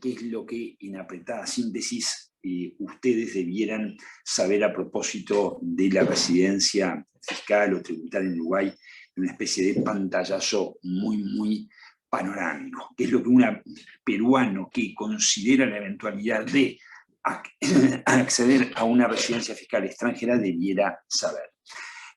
C: qué es lo que en apretada síntesis ustedes debieran saber a propósito de la residencia fiscal o tributaria en Uruguay, una especie de pantallazo muy panorámico, que es lo que un peruano que considera la eventualidad de acceder a una residencia fiscal extranjera debiera saber.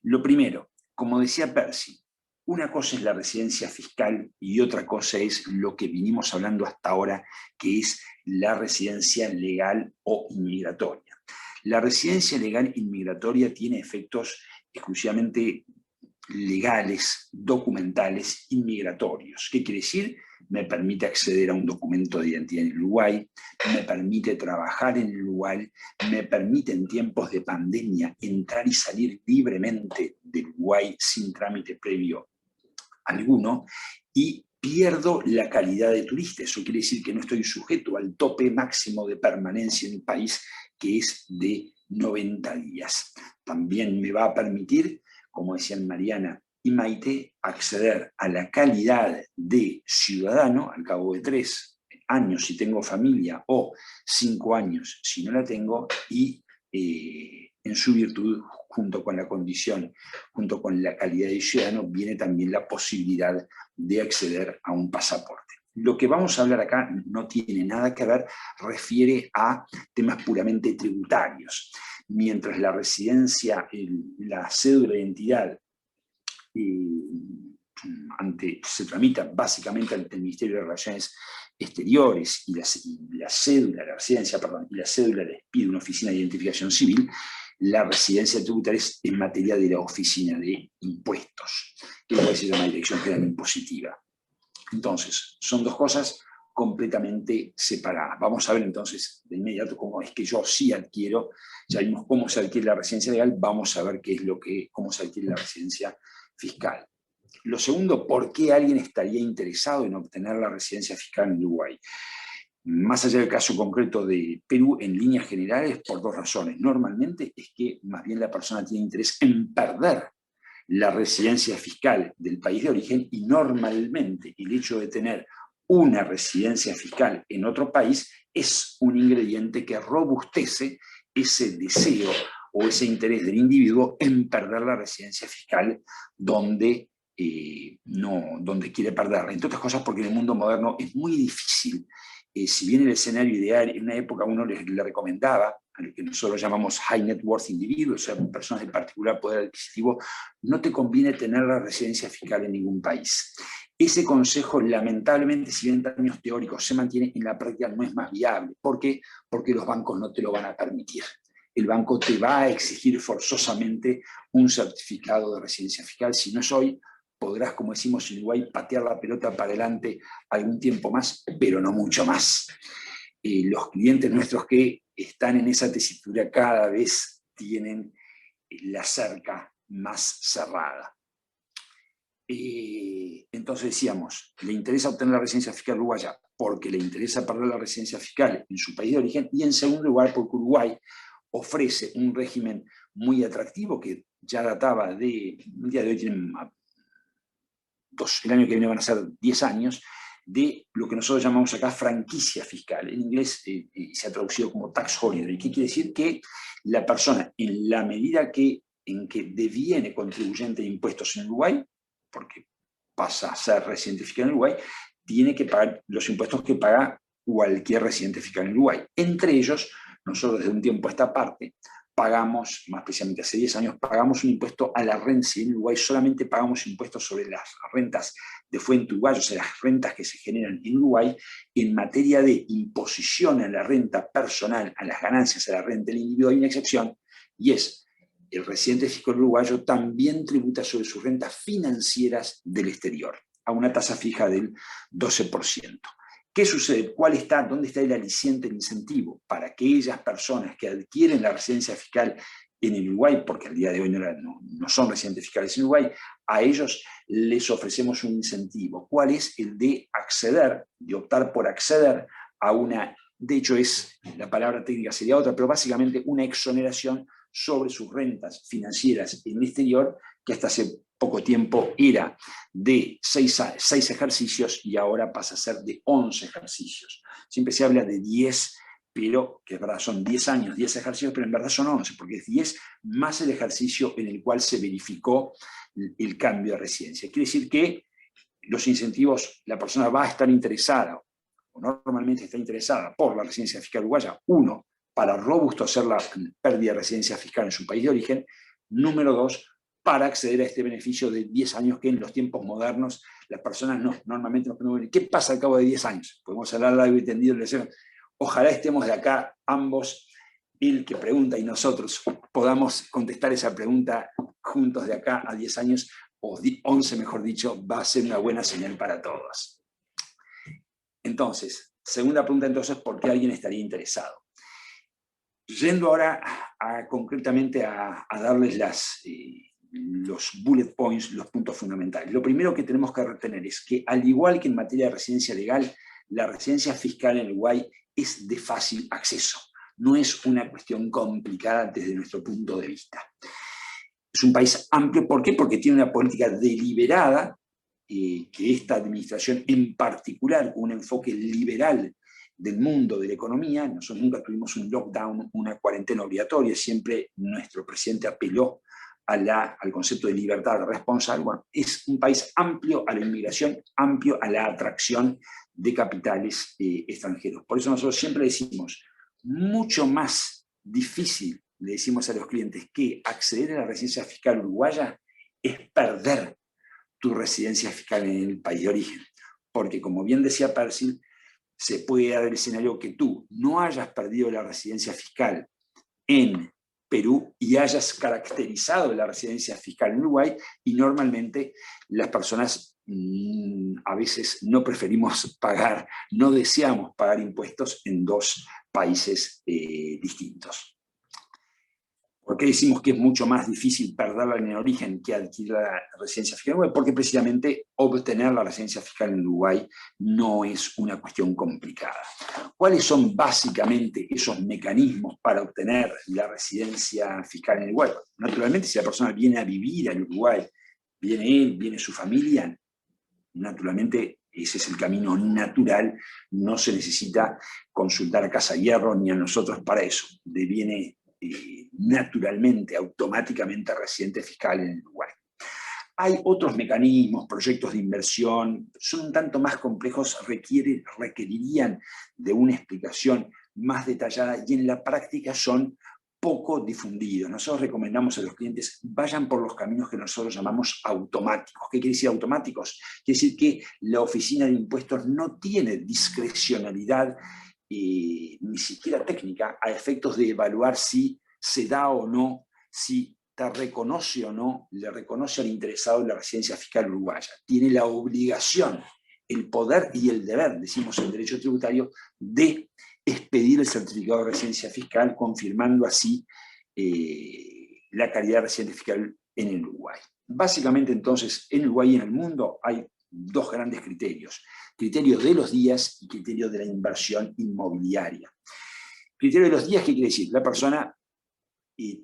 C: Lo primero, como decía Percy, una cosa es la residencia fiscal y otra cosa es lo que vinimos hablando hasta ahora, que es la residencia legal o inmigratoria. La residencia legal inmigratoria tiene efectos exclusivamente legales, documentales, inmigratorios. ¿Qué quiere decir? Me permite acceder a un documento de identidad en Uruguay, me permite trabajar en Uruguay, me permite en tiempos de pandemia entrar y salir libremente de Uruguay sin trámite previo alguno, y pierdo la calidad de turista. Eso quiere decir que no estoy sujeto al tope máximo de permanencia en el país, que es de 90 días. También me va a permitir, como decían Mariana y Maite, acceder a la calidad de ciudadano al cabo de 3 años si tengo familia o 5 años si no la tengo, y en su virtud, junto con la condición, junto con la calidad de ciudadano, viene también la posibilidad de acceder a un pasaporte. Lo que vamos a hablar acá no tiene nada que ver, refiere a temas puramente tributarios. Mientras la residencia, la cédula de identidad, se tramita básicamente ante el Ministerio de Relaciones Exteriores y la cédula, la residencia, perdón, y la cédula les pide una oficina de identificación civil, la residencia tributaria es en materia de la oficina de impuestos, que puede ser una dirección general impositiva. Entonces, son dos cosas completamente separadas. Vamos a ver entonces de inmediato cómo es que yo sí adquiero, ya vimos cómo se adquiere la residencia legal, vamos a ver cómo se adquiere la residencia fiscal. Lo segundo, ¿por qué alguien estaría interesado en obtener la residencia fiscal en Uruguay? Más allá del caso concreto de Perú, en líneas generales, por dos razones. Normalmente es que más bien la persona tiene interés en perder la residencia fiscal del país de origen, y normalmente el hecho de tener una residencia fiscal en otro país es un ingrediente que robustece ese deseo o ese interés del individuo en perder la residencia fiscal donde quiere perderla. Entre otras cosas porque en el mundo moderno es muy difícil. Si bien el escenario ideal, en una época uno le recomendaba a lo que nosotros llamamos high net worth individuos, o sea, personas de particular poder adquisitivo, no te conviene tener la residencia fiscal en ningún país. Ese consejo, lamentablemente, si bien en términos teóricos se mantiene, en la práctica no es más viable. ¿Por qué? Porque los bancos no te lo van a permitir. El banco te va a exigir forzosamente un certificado de residencia fiscal. Si no es hoy, podrás, como decimos en Uruguay, patear la pelota para adelante algún tiempo más, pero no mucho más. Los clientes nuestros que están en esa tesitura cada vez tienen la cerca más cerrada. Entonces decíamos, le interesa obtener la residencia fiscal uruguaya porque le interesa perder la residencia fiscal en su país de origen, y en segundo lugar porque Uruguay ofrece un régimen muy atractivo que ya databa de, el día de hoy tienen el año que viene van a ser 10 años, de lo que nosotros llamamos acá franquicia fiscal. En inglés se ha traducido como tax holiday. ¿Qué quiere decir? Que la persona, en la medida en que deviene contribuyente de impuestos en Uruguay, porque pasa a ser residente fiscal en Uruguay, tiene que pagar los impuestos que paga cualquier residente fiscal en Uruguay. Entre ellos, nosotros desde un tiempo a esta parte pagamos, más precisamente hace 10 años, pagamos un impuesto a la renta. Si en Uruguay solamente pagamos impuestos sobre las rentas de fuente uruguaya, o sea, las rentas que se generan en Uruguay, en materia de imposición a la renta personal, a las ganancias, a la renta del individuo, hay una excepción, y es el residente fiscal uruguayo también tributa sobre sus rentas financieras del exterior, a una tasa fija del 12%. ¿Qué sucede? ¿Dónde está el aliciente, el incentivo? Para aquellas personas que adquieren la residencia fiscal en el Uruguay, porque al día de hoy no son residentes fiscales en Uruguay, a ellos les ofrecemos un incentivo. ¿Cuál es? El de acceder, de optar por acceder a una, de hecho la palabra técnica sería otra, pero básicamente una exoneración sobre sus rentas financieras en el exterior, que hasta hace poco tiempo era de 6 ejercicios y ahora pasa a ser de 11 ejercicios. Siempre se habla de 10, pero que es verdad, son 10 años, 10 ejercicios, pero en verdad son 11, porque es 10 más el ejercicio en el cual se verificó el cambio de residencia. Quiere decir que los incentivos, la persona va a estar interesada, o normalmente está interesada por la residencia fiscal uruguaya, uno, para robustecer la pérdida de residencia fiscal en su país de origen, número 2, para acceder a este beneficio de 10 años que en los tiempos modernos las personas normalmente nos preguntan, ¿qué pasa al cabo de 10 años? Podemos hablar largo y tendido, ojalá estemos de acá ambos, el que pregunta y nosotros podamos contestar esa pregunta juntos de acá a 10 años, o 11 mejor dicho, va a ser una buena señal para todos. Entonces, segunda pregunta entonces, ¿por qué alguien estaría interesado? Yendo ahora concretamente a darles los bullet points, los puntos fundamentales. Lo primero que tenemos que retener es que, al igual que en materia de residencia legal, la residencia fiscal en Uruguay es de fácil acceso. No es una cuestión complicada desde nuestro punto de vista. Es un país amplio, ¿por qué? Porque tiene una política deliberada, que esta administración en particular, un enfoque liberal del mundo de la economía. Nosotros nunca tuvimos un lockdown, una cuarentena obligatoria, siempre nuestro presidente apeló al concepto de libertad responsable. Bueno, es un país amplio a la inmigración, amplio a la atracción de capitales extranjeros. Por eso nosotros siempre decimos, mucho más difícil, le decimos a los clientes, que acceder a la residencia fiscal uruguaya es perder tu residencia fiscal en el país de origen. Porque, como bien decía Percy, se puede dar el escenario que tú no hayas perdido la residencia fiscal en Perú y hayas caracterizado la residencia fiscal en Uruguay, y normalmente las personas a veces no preferimos pagar, no deseamos pagar impuestos en dos países distintos. ¿Por qué decimos que es mucho más difícil perderla en el origen que adquirir la residencia fiscal en Uruguay? Porque precisamente obtener la residencia fiscal en Uruguay no es una cuestión complicada. ¿Cuáles son básicamente esos mecanismos para obtener la residencia fiscal en Uruguay? Naturalmente, si la persona viene a vivir al Uruguay, viene él, viene su familia, naturalmente ese es el camino natural, no se necesita consultar a Casa Hierro ni a nosotros para eso. Viene naturalmente, automáticamente residente fiscal en el Uruguay. Hay otros mecanismos, proyectos de inversión, son un tanto más complejos, requerirían de una explicación más detallada y en la práctica son poco difundidos. Nosotros recomendamos a los clientes, vayan por los caminos que nosotros llamamos automáticos. ¿Qué quiere decir automáticos? Quiere decir que la oficina de impuestos no tiene discrecionalidad ni siquiera técnica, a efectos de evaluar si se da o no, si te reconoce o no, le reconoce al interesado la residencia fiscal uruguaya. Tiene la obligación, el poder y el deber, decimos en derecho tributario, de expedir el certificado de residencia fiscal, confirmando así la calidad de residente fiscal en el Uruguay. Básicamente, entonces, en Uruguay y en el mundo hay dos grandes criterios: criterio de los días y criterio de la inversión inmobiliaria. Criterio de los días, ¿qué quiere decir? La persona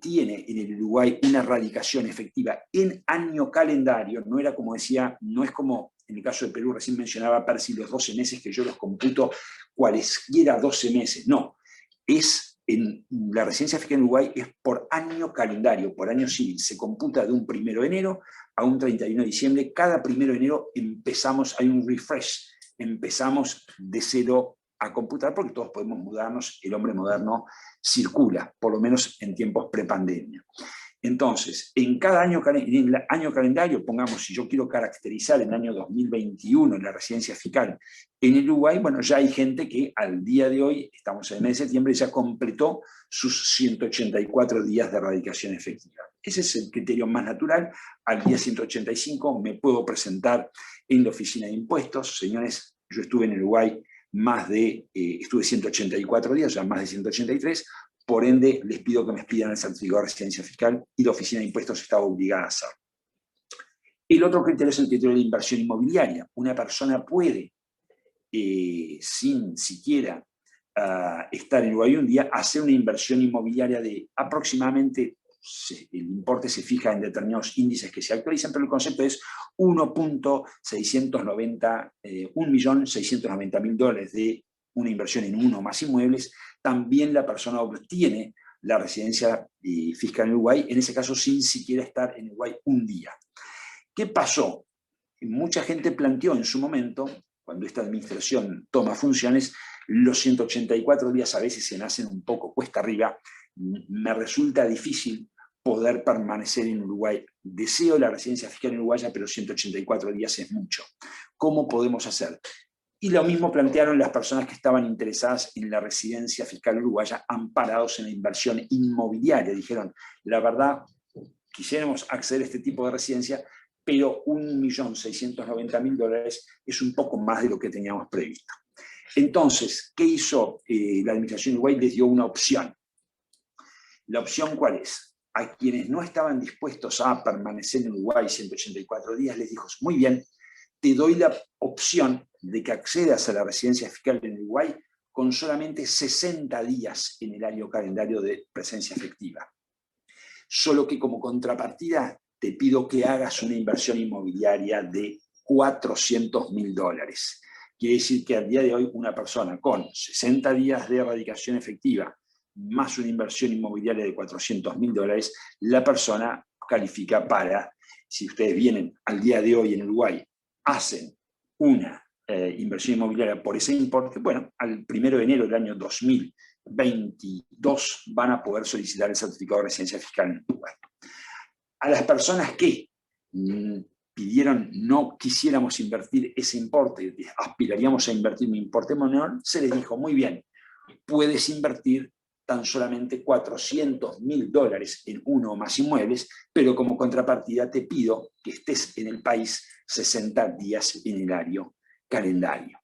C: tiene en el Uruguay una radicación efectiva en año calendario, no era como decía, no es como en el caso de Perú, recién mencionaba Percy los 12 meses que yo los computo cualesquiera 12 meses, no, es en la residencia fiscal en Uruguay es por año calendario, por año civil, se computa de un 1 de enero a un 31 de diciembre, cada 1 de enero empezamos, hay un refresh, empezamos de cero a computar, porque todos podemos mudarnos, el hombre moderno circula, por lo menos en tiempos prepandemia. Entonces, en cada año, en el año calendario, pongamos, si yo quiero caracterizar el año 2021 la residencia fiscal en el Uruguay, bueno, ya hay gente que al día de hoy, estamos en el mes de septiembre, ya completó sus 184 días de erradicación efectiva. Ese es el criterio más natural. Al día 185 me puedo presentar en la oficina de impuestos. Señores, yo estuve en el Uruguay estuve 184 días, ya más de 183, por ende les pido que me expidan el certificado de residencia fiscal y la oficina de impuestos está obligada a hacerlo. El otro criterio es el criterio de inversión inmobiliaria. Una persona puede, sin siquiera estar en Uruguay un día, hacer una inversión inmobiliaria de aproximadamente, el importe se fija en determinados índices que se actualizan, pero el concepto es $1.690.000 de una inversión en uno o más inmuebles. También la persona obtiene la residencia fiscal en Uruguay, en ese caso sin siquiera estar en Uruguay un día. ¿Qué pasó? Mucha gente planteó en su momento, cuando esta administración toma funciones, los 184 días a veces se me hacen un poco cuesta arriba, me resulta difícil poder permanecer en Uruguay. Deseo la residencia fiscal en Uruguay, pero 184 días es mucho. ¿Cómo podemos hacer? Y lo mismo plantearon las personas que estaban interesadas en la residencia fiscal uruguaya, amparados en la inversión inmobiliaria. Dijeron, la verdad, quisiéramos acceder a este tipo de residencia, pero $1.690.000 es un poco más de lo que teníamos previsto. Entonces, ¿qué hizo la administración de Uruguay? Les dio una opción. ¿La opción cuál es? A quienes no estaban dispuestos a permanecer en Uruguay 184 días, les dijo, muy bien, te doy la opción de que accedas a la residencia fiscal en Uruguay con solamente 60 días en el año calendario de presencia efectiva. Solo que como contrapartida te pido que hagas una inversión inmobiliaria de $400.000. Quiere decir que al día de hoy una persona con 60 días de erradicación efectiva más una inversión inmobiliaria de $400.000, la persona califica para, si ustedes vienen al día de hoy en Uruguay, hacen una inversión inmobiliaria por ese importe, bueno, al 1 de enero del año 2022 van a poder solicitar el certificado de residencia fiscal en Uruguay. A las personas que pidieron no quisiéramos invertir ese importe, aspiraríamos a invertir un importe menor, se les dijo, muy bien, puedes invertir tan solamente $400.000 en uno o más inmuebles, pero como contrapartida te pido que estés en el país 60 días en el año calendario.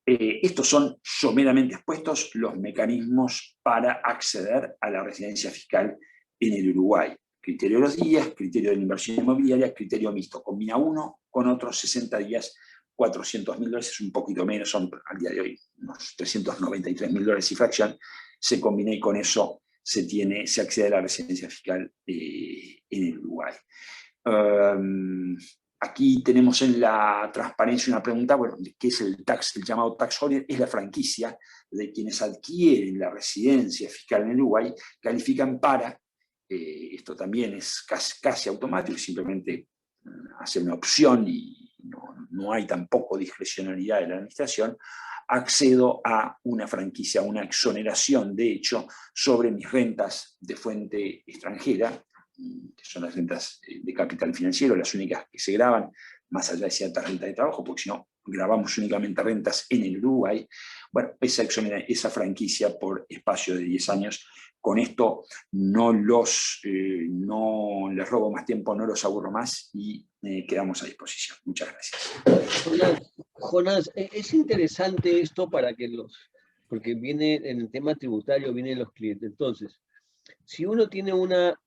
C: Estos son someramente expuestos los mecanismos para acceder a la residencia fiscal en el Uruguay. Criterio de los días, criterio de la inversión inmobiliaria, criterio mixto. Combina uno con otros 60 días, $400.000 es un poquito menos, son al día de hoy unos $393.000 y fracción. Se combina y con eso se accede a la residencia fiscal en el Uruguay. Aquí tenemos en la transparencia una pregunta, bueno, ¿qué es el llamado tax holiday? Es la franquicia de quienes adquieren la residencia fiscal en el Uruguay, califican para, esto también es casi automático, simplemente hacer una opción y no hay tampoco discrecionalidad de la administración, accedo a una franquicia, una exoneración, de hecho, sobre mis rentas de fuente extranjera, que son las rentas de capital financiero, las únicas que se graban, más allá de cierta renta de trabajo, porque si no, grabamos únicamente rentas en el Uruguay. Bueno, esa franquicia por espacio de 10 años. Con esto no les robo más tiempo, no los aburro más y quedamos a disposición. Muchas gracias.
A: Jonás, es interesante esto porque viene en el tema tributario, vienen los clientes. Entonces, si uno tiene una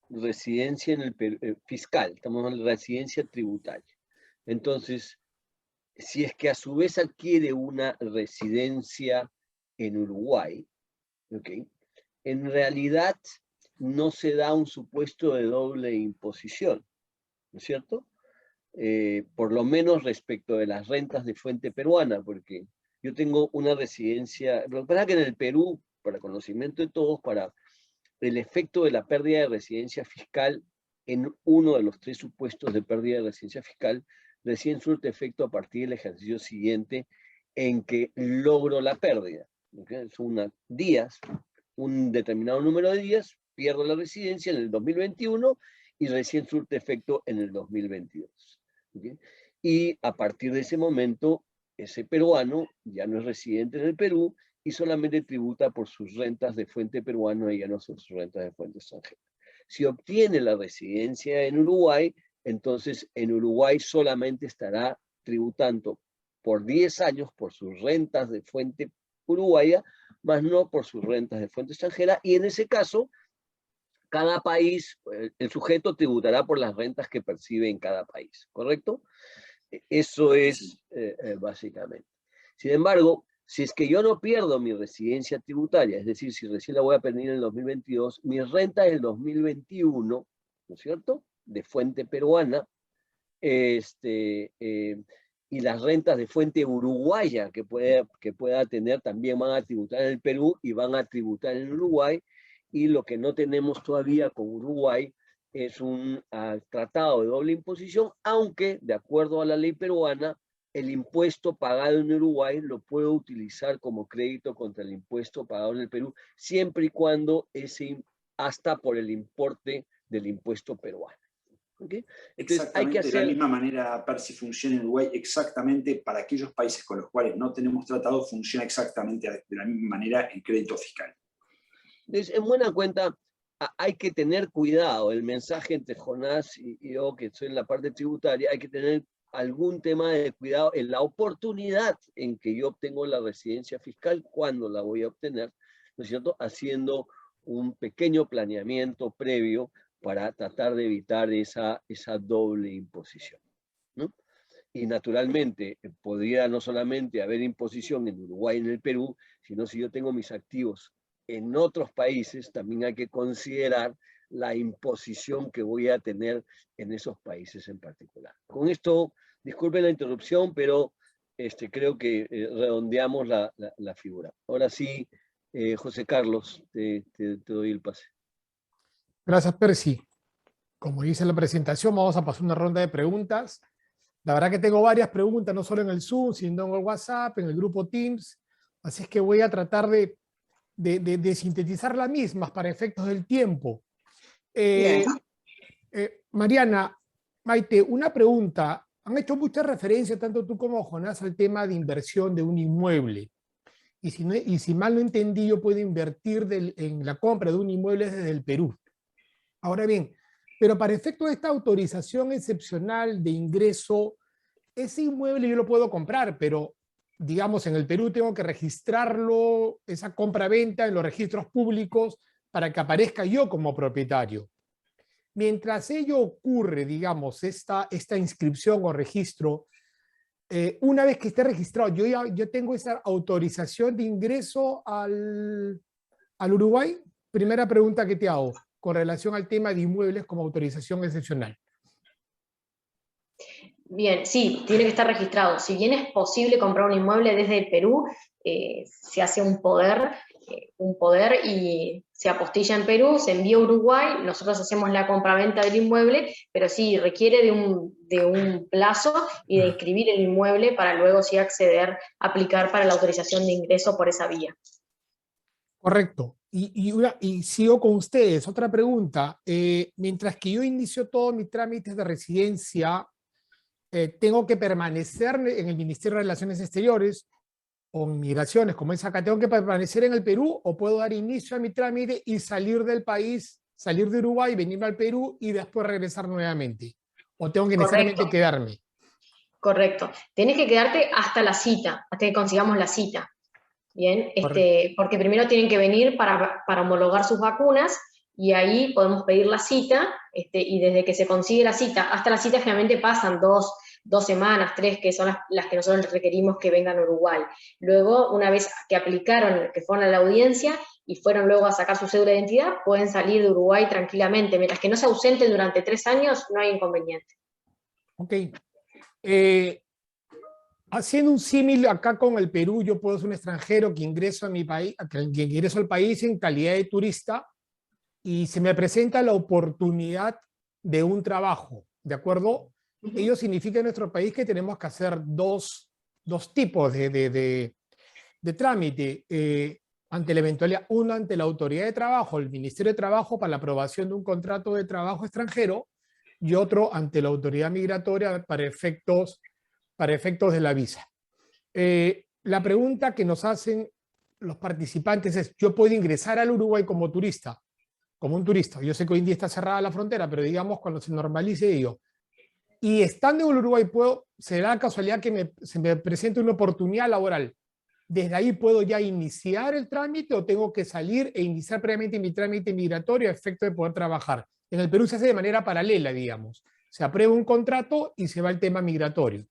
A: residencia en el fiscal, estamos hablando de residencia tributaria, entonces, si es que a su vez adquiere una residencia en Uruguay, ¿okay? En realidad no se da un supuesto de doble imposición, ¿no es cierto? Por lo menos respecto de las rentas de fuente peruana, porque yo tengo una residencia, lo que pasa es que en el Perú, para conocimiento de todos, para el efecto de la pérdida de residencia fiscal en uno de los 3 supuestos de pérdida de residencia fiscal, recién surte efecto a partir del ejercicio siguiente en que logro la pérdida. ¿Okay? Son días, un determinado número de días, pierdo la residencia en el 2021 y recién surte efecto en el 2022. ¿Okay? Y a partir de ese momento, ese peruano ya no es residente en el Perú y solamente tributa por sus rentas de fuente peruana y ya no son sus rentas de fuente extranjera. Si obtiene la residencia en Uruguay, entonces en Uruguay solamente estará tributando por 10 años por sus rentas de fuente uruguaya, más no por sus rentas de fuente extranjera, y en ese caso, cada país, el sujeto tributará por las rentas que percibe en cada país, ¿correcto? Eso es básicamente. Sin embargo, si es que yo no pierdo mi residencia tributaria, es decir, si recién la voy a perder en el 2022, mi renta del 2021, ¿no es cierto?, de fuente peruana, y las rentas de fuente uruguaya que pueda tener también van a tributar en el Perú y van a tributar en Uruguay, y lo que no tenemos todavía con Uruguay es un tratado de doble imposición, aunque de acuerdo a la ley peruana, el impuesto pagado en Uruguay lo puedo utilizar como crédito contra el impuesto pagado en el Perú, siempre y cuando hasta por el importe del impuesto peruano. ¿Okay? Entonces, hay que hacer...
C: De la misma manera, Percy, funciona en Uruguay exactamente para aquellos países con los cuales no tenemos tratado, funciona exactamente de la misma manera el crédito fiscal.
A: Entonces, en buena cuenta, hay que tener cuidado. El mensaje entre Jonás y yo, que soy en la parte tributaria, hay que tener algún tema de cuidado en la oportunidad en que yo obtengo la residencia fiscal, cuando la voy a obtener, ¿no es cierto?, haciendo un pequeño planeamiento previo para tratar de evitar esa doble imposición, ¿no? Y naturalmente podría no solamente haber imposición en Uruguay y en el Perú, sino si yo tengo mis activos en otros países, también hay que considerar la imposición que voy a tener en esos países en particular. Con esto, disculpen la interrupción, pero creo que redondeamos la figura. Ahora sí, José Carlos, te doy el pase.
B: Gracias, Percy. Como dice la presentación, vamos a pasar una ronda de preguntas. La verdad que tengo varias preguntas, no solo en el Zoom, sino en el WhatsApp, en el grupo Teams. Así es que voy a tratar de sintetizar las mismas para efectos del tiempo. Mariana, Maite, una pregunta. Han hecho mucha referencia, tanto tú como Jonás, al tema de inversión de un inmueble. Y si mal no entendí, yo puedo invertir en la compra de un inmueble desde el Perú. Ahora bien, pero para efecto de esta autorización excepcional de ingreso, ese inmueble yo lo puedo comprar, pero digamos en el Perú tengo que registrarlo, esa compra-venta en los registros públicos para que aparezca yo como propietario. Mientras ello ocurre, digamos, esta inscripción o registro, una vez que esté registrado, yo tengo esa autorización de ingreso al Uruguay. Primera pregunta que te hago con relación al tema de inmuebles como autorización excepcional.
D: Bien, sí, tiene que estar registrado. Si bien es posible comprar un inmueble desde el Perú, se hace un poder y se apostilla en Perú, se envía a Uruguay, nosotros hacemos la compraventa del inmueble, pero sí requiere de un plazo y de inscribir el inmueble para luego sí acceder, aplicar para la autorización de ingreso por esa vía.
B: Correcto. Y sigo con ustedes. Otra pregunta. Mientras que yo inicio todos mis trámites de residencia, tengo que permanecer en el Ministerio de Relaciones Exteriores o en Migraciones, como es acá, ¿tengo que permanecer en el Perú o puedo dar inicio a mi trámite y salir del país, salir de Uruguay, venirme al Perú y después regresar nuevamente? ¿O tengo que necesariamente quedarme?
D: Correcto. Tienes que quedarte hasta la cita, hasta que consigamos la cita. Bien, porque primero tienen que venir para homologar sus vacunas y ahí podemos pedir la cita, y desde que se consigue la cita hasta la cita generalmente pasan dos semanas, 3, que son las que nosotros requerimos que vengan a Uruguay. Luego, una vez que aplicaron, que fueron a la audiencia y fueron luego a sacar su cédula de identidad, pueden salir de Uruguay tranquilamente. Mientras que no se ausenten durante 3 años, no hay inconveniente.
B: Ok. Haciendo un símil acá con el Perú, yo puedo ser un extranjero que ingreso a mi país, que ingreso al país en calidad de turista y se me presenta la oportunidad de un trabajo, ¿de acuerdo? Ello significa en nuestro país que tenemos que hacer dos tipos de trámite. ante la eventualidad, uno ante la autoridad de trabajo, el Ministerio de Trabajo, para la aprobación de un contrato de trabajo extranjero, y otro ante la autoridad migratoria para efectos de la visa. La pregunta que nos hacen los participantes es, ¿yo puedo ingresar al Uruguay como turista? Como un turista. Yo sé que hoy en día está cerrada la frontera, pero digamos cuando se normalice ello. Y estando en el Uruguay, se da la casualidad que se me presente una oportunidad laboral. ¿Desde ahí puedo ya iniciar el trámite o tengo que salir e iniciar previamente mi trámite migratorio a efecto de poder trabajar? En el Perú se hace de manera paralela, digamos. Se aprueba un contrato y se va el tema migratorio.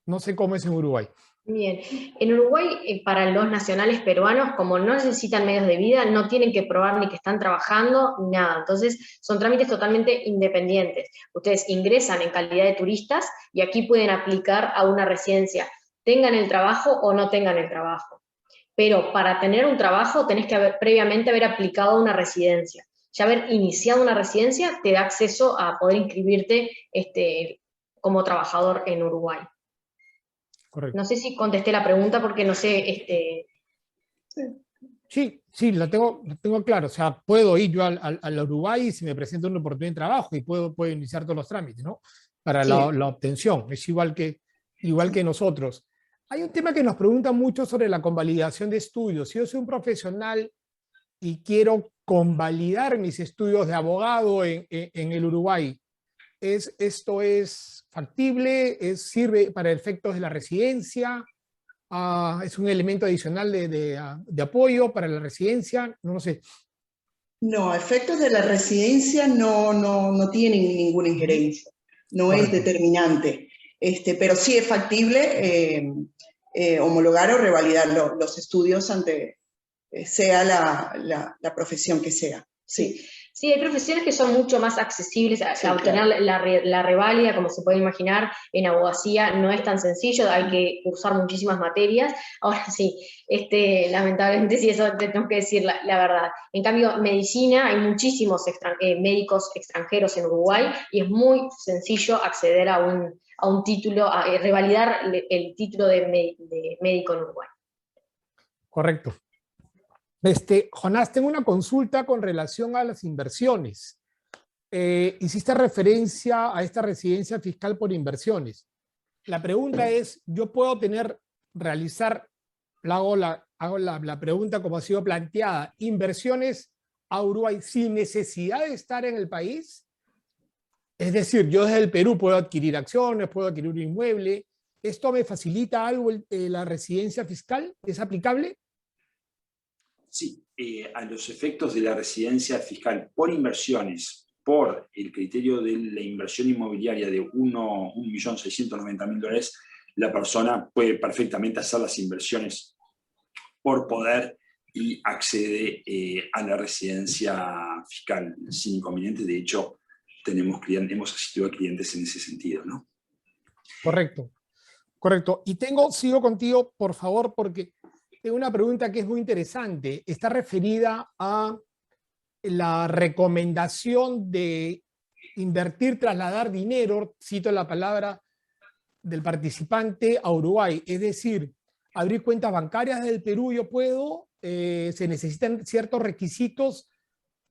B: No sé cómo es en Uruguay.
D: Bien, en Uruguay para los nacionales peruanos, como no necesitan medios de vida, no tienen que probar ni que están trabajando, ni nada. Entonces son trámites totalmente independientes. Ustedes ingresan en calidad de turistas y aquí pueden aplicar a una residencia, tengan el trabajo o no tengan el trabajo. Pero para tener un trabajo tenés que previamente haber aplicado a una residencia. Ya haber iniciado una residencia te da acceso a poder inscribirte como trabajador en Uruguay.
B: Correcto.
D: No sé si contesté la pregunta porque no sé...
B: Sí, lo tengo claro. O sea, puedo ir yo al Uruguay y si me presenta una oportunidad de trabajo y puedo iniciar todos los trámites, ¿no? Para
D: Sí.
B: la obtención. Es igual que nosotros. Hay un tema que nos pregunta mucho sobre la convalidación de estudios. Si yo soy un profesional y quiero convalidar mis estudios de abogado en el Uruguay, ¿esto es factible? ¿Sirve para efectos de la residencia? ¿Es un elemento adicional de apoyo para la residencia? No lo sé.
E: No, efectos de la residencia no tienen ninguna injerencia, no es determinante, pero sí es factible homologar o revalidar los estudios ante sea la profesión que sea. Sí.
D: Sí, hay profesiones que son mucho más accesibles a obtener la reválida, como se puede imaginar. En abogacía no es tan sencillo, hay que cursar muchísimas materias. Ahora sí, lamentablemente sí, eso te tengo que decir la verdad. En cambio, medicina, hay muchísimos médicos extranjeros en Uruguay y es muy sencillo acceder a un título, a revalidar el título de médico en Uruguay.
B: Correcto. Jonás, tengo una consulta con relación a las inversiones. Hiciste referencia a esta residencia fiscal por inversiones. La pregunta es, ¿yo puedo hago la pregunta como ha sido planteada, inversiones a Uruguay sin necesidad de estar en el país? Es decir, yo desde el Perú puedo adquirir acciones, puedo adquirir un inmueble. ¿Esto me facilita algo la residencia fiscal? ¿Es aplicable?
C: Sí, a los efectos de la residencia fiscal por inversiones, por el criterio de la inversión inmobiliaria de $1.690.000, la persona puede perfectamente hacer las inversiones por poder y accede a la residencia fiscal sin inconveniente. De hecho, hemos asistido a clientes en ese sentido, ¿no?
B: Correcto. Y sigo contigo, por favor, porque tengo una pregunta que es muy interesante. Está referida a la recomendación de invertir, trasladar dinero, cito la palabra del participante, a Uruguay. Es decir, abrir cuentas bancarias del Perú yo puedo, se necesitan ciertos requisitos.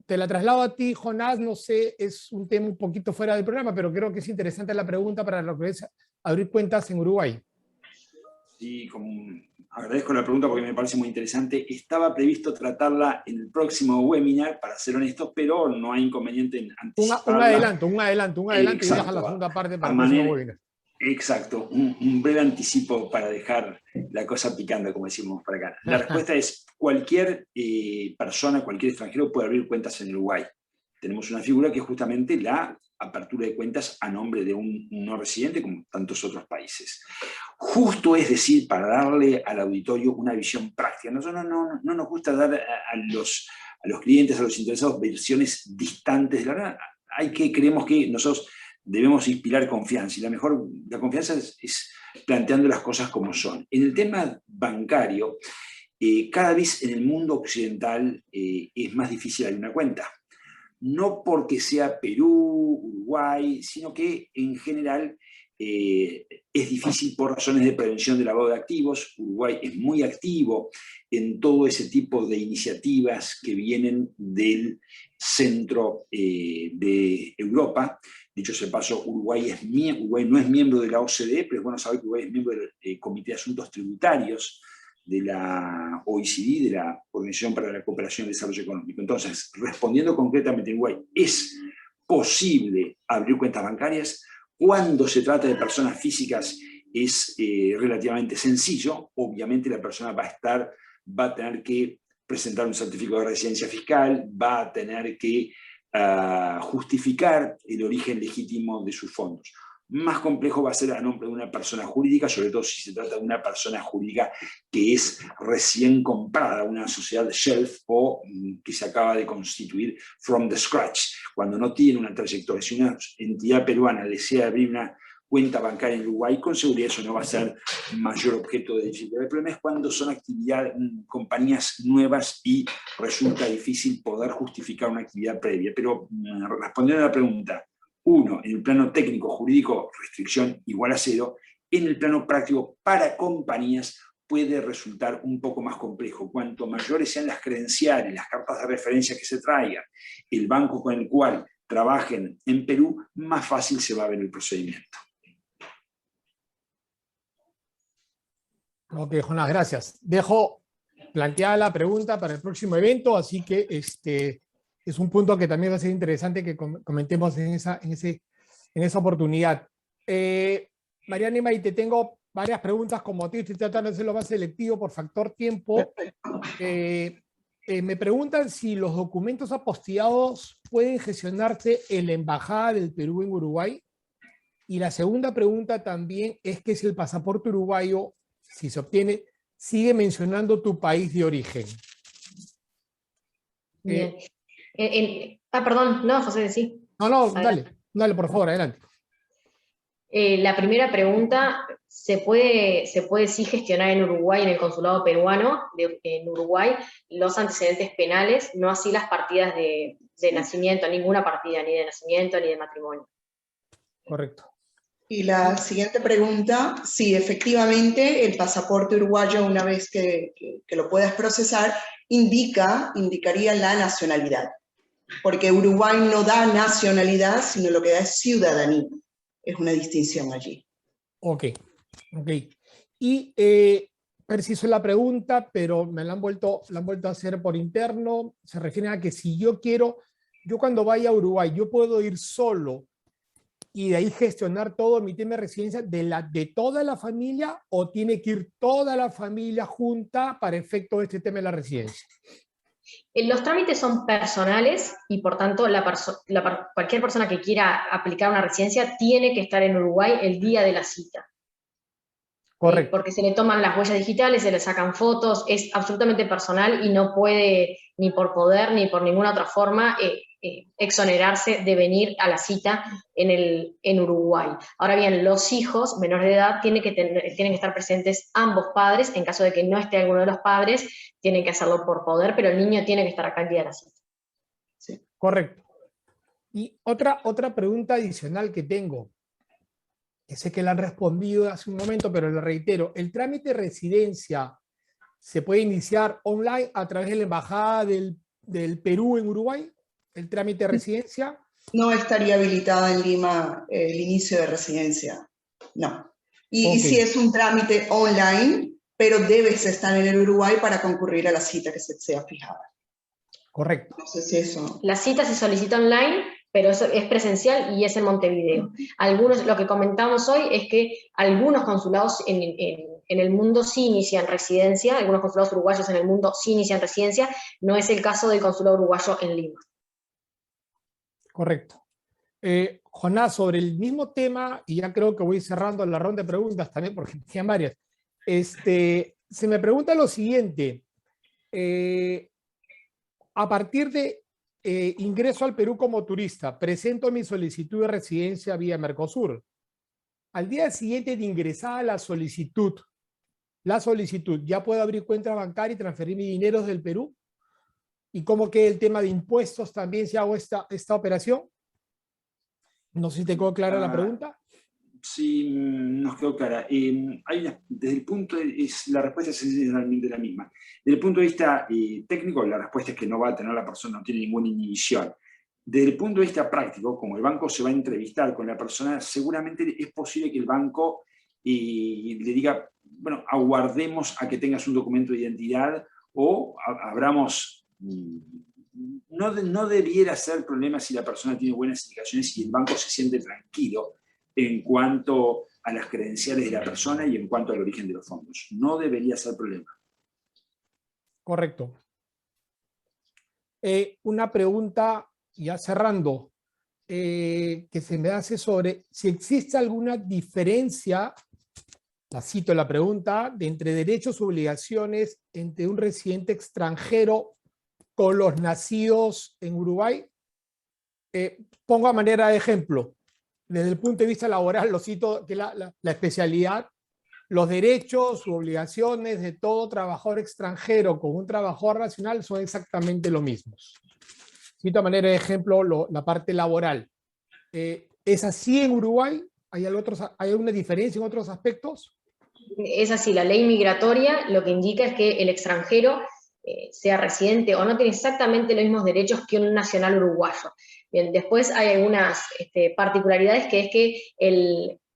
B: Te la traslado a ti, Jonás, no sé, es un tema un poquito fuera del programa, pero creo que es interesante la pregunta para lo que es abrir cuentas en Uruguay.
C: Sí, agradezco la pregunta porque me parece muy interesante. Estaba previsto tratarla en el próximo webinar, para ser honestos, pero no hay inconveniente en anticiparla.
B: Un adelanto y deja la segunda parte para el próximo webinar.
C: Exacto, un breve anticipo para dejar la cosa picando, como decimos por acá. La respuesta es, cualquier persona, cualquier extranjero puede abrir cuentas en Uruguay. Tenemos una figura que es justamente la apertura de cuentas a nombre de un no residente, como tantos otros países. Justo, es decir, para darle al auditorio una visión práctica. Nosotros no nos gusta dar a los clientes, a los interesados, versiones distantes de la verdad. Creemos que nosotros debemos inspirar confianza, y la confianza es planteando las cosas como son. En el tema bancario, cada vez en el mundo occidental es más difícil abrir una cuenta. No porque sea Perú, Uruguay, sino que en general es difícil por razones de prevención del lavado de activos. Uruguay es muy activo en todo ese tipo de iniciativas que vienen del centro de Europa. Dicho sea de paso, Uruguay no es miembro de la OCDE, pero es bueno saber que Uruguay es miembro del Comité de Asuntos Tributarios de la OECD, de la Organización para la Cooperación y el Desarrollo Económico. Entonces, respondiendo concretamente, en Uruguay, ¿es posible abrir cuentas bancarias? Cuando se trata de personas físicas es relativamente sencillo. Obviamente la persona va a tener que presentar un certificado de residencia fiscal, va a tener que justificar el origen legítimo de sus fondos. Más complejo va a ser a nombre de una persona jurídica, sobre todo si se trata de una persona jurídica que es recién comprada, una sociedad shelf o que se acaba de constituir from the scratch, cuando no tiene una trayectoria. Si una entidad peruana desea abrir una cuenta bancaria en Uruguay, con seguridad eso no va a ser mayor objeto de dificultad. El problema es cuando son compañías nuevas y resulta difícil poder justificar una actividad previa. Pero respondiendo a la pregunta, uno, en el plano técnico, jurídico, restricción igual a 0. En el plano práctico, para compañías, puede resultar un poco más complejo. Cuanto mayores sean las credenciales, las cartas de referencia que se traigan, el banco con el cual trabajen en Perú, más fácil se va a ver el procedimiento.
B: Ok, Jonás, gracias. Dejo planteada la pregunta para el próximo evento, así que es un punto que también va a ser interesante que comentemos en esa oportunidad. María Nima, y te tengo varias preguntas, como te estoy tratando de hacerlo más selectivo por factor tiempo. Me preguntan si los documentos apostillados pueden gestionarse en la Embajada del Perú en Uruguay. Y la segunda pregunta también es que si el pasaporte uruguayo, si se obtiene, sigue mencionando tu país de origen.
D: Bien. Perdón, no, José, sí.
B: No, dale, por favor, adelante.
D: La primera pregunta, ¿se puede sí gestionar en Uruguay, en el consulado peruano, en Uruguay, los antecedentes penales, no así las partidas de nacimiento, ninguna partida, ni de nacimiento ni de matrimonio?
B: Correcto.
E: Y la siguiente pregunta, sí, efectivamente, el pasaporte uruguayo, una vez que lo puedas procesar, indicaría la nacionalidad. Porque Uruguay no da nacionalidad, sino lo que da es ciudadanía. Es una distinción allí. Ok.
B: Y preciso la pregunta, pero me la han vuelto a hacer por interno. Se refiere a que si yo cuando vaya a Uruguay, yo puedo ir solo y de ahí gestionar todo mi tema de residencia de toda la familia, o tiene que ir toda la familia junta para efecto de este tema de la residencia.
D: Los trámites son personales y por tanto cualquier persona que quiera aplicar una residencia tiene que estar en Uruguay el día de la cita.
B: Correcto.
D: Porque se le toman las huellas digitales, se le sacan fotos, es absolutamente personal y no puede ni por poder ni por ninguna otra forma exonerarse de venir a la cita en Uruguay. Ahora bien, los hijos menores de edad tienen que estar presentes ambos padres. En caso de que no esté alguno de los padres, tienen que hacerlo por poder, pero el niño tiene que estar acá el día de la cita.
B: Sí, correcto. Y otra pregunta adicional que tengo, que sé que la han respondido hace un momento, pero lo reitero: ¿el trámite de residencia se puede iniciar online a través de la Embajada del Perú en Uruguay? ¿El trámite de residencia?
E: No estaría habilitada en Lima el inicio de residencia, no. Y sí es un trámite online, pero debes estar en el Uruguay para concurrir a la cita que se sea fijada.
B: Correcto.
E: No sé si eso...
D: La cita se solicita online, pero es presencial y es en Montevideo. Lo que comentamos hoy es que algunos consulados en el mundo sí inician residencia, algunos consulados uruguayos en el mundo sí inician residencia, no es el caso del consulado uruguayo en Lima.
B: Correcto. Jonás, sobre el mismo tema, y ya creo que voy cerrando la ronda de preguntas también, porque me quedan varias, se me pregunta lo siguiente: a partir de ingreso al Perú como turista, presento mi solicitud de residencia vía Mercosur. Al día siguiente de ingresar a la solicitud, ¿ya puedo abrir cuenta bancaria y transferir mi dinero del Perú? ¿Y cómo queda el tema de impuestos también si hago esta operación? No sé si te quedó clara la pregunta.
C: Sí, nos quedó clara. Desde el punto la respuesta es esencialmente la misma. Desde el punto de vista técnico, la respuesta es que no va a tener la persona, no tiene ninguna inhibición. Desde el punto de vista práctico, como el banco se va a entrevistar con la persona, seguramente es posible que el banco le diga, bueno, aguardemos a que tengas un documento de identidad o abramos... No debiera ser problema si la persona tiene buenas indicaciones y el banco se siente tranquilo en cuanto a las credenciales de la persona y en cuanto al origen de los fondos. No debería ser problema.
B: Correcto. Una pregunta, ya cerrando, que se me hace sobre si existe alguna diferencia, la cito la pregunta, entre derechos y obligaciones entre un residente extranjero con los nacidos en Uruguay. Pongo a manera de ejemplo, desde el punto de vista laboral, lo cito, que la especialidad, los derechos u obligaciones de todo trabajador extranjero con un trabajador nacional son exactamente los mismos. Cito a manera de ejemplo la parte laboral. ¿Es así en Uruguay? ¿Hay alguna diferencia en otros aspectos?
D: Es así, la ley migratoria lo que indica es que el extranjero, sea residente o no, tiene exactamente los mismos derechos que un nacional uruguayo. Bien, después hay algunas particularidades, que es que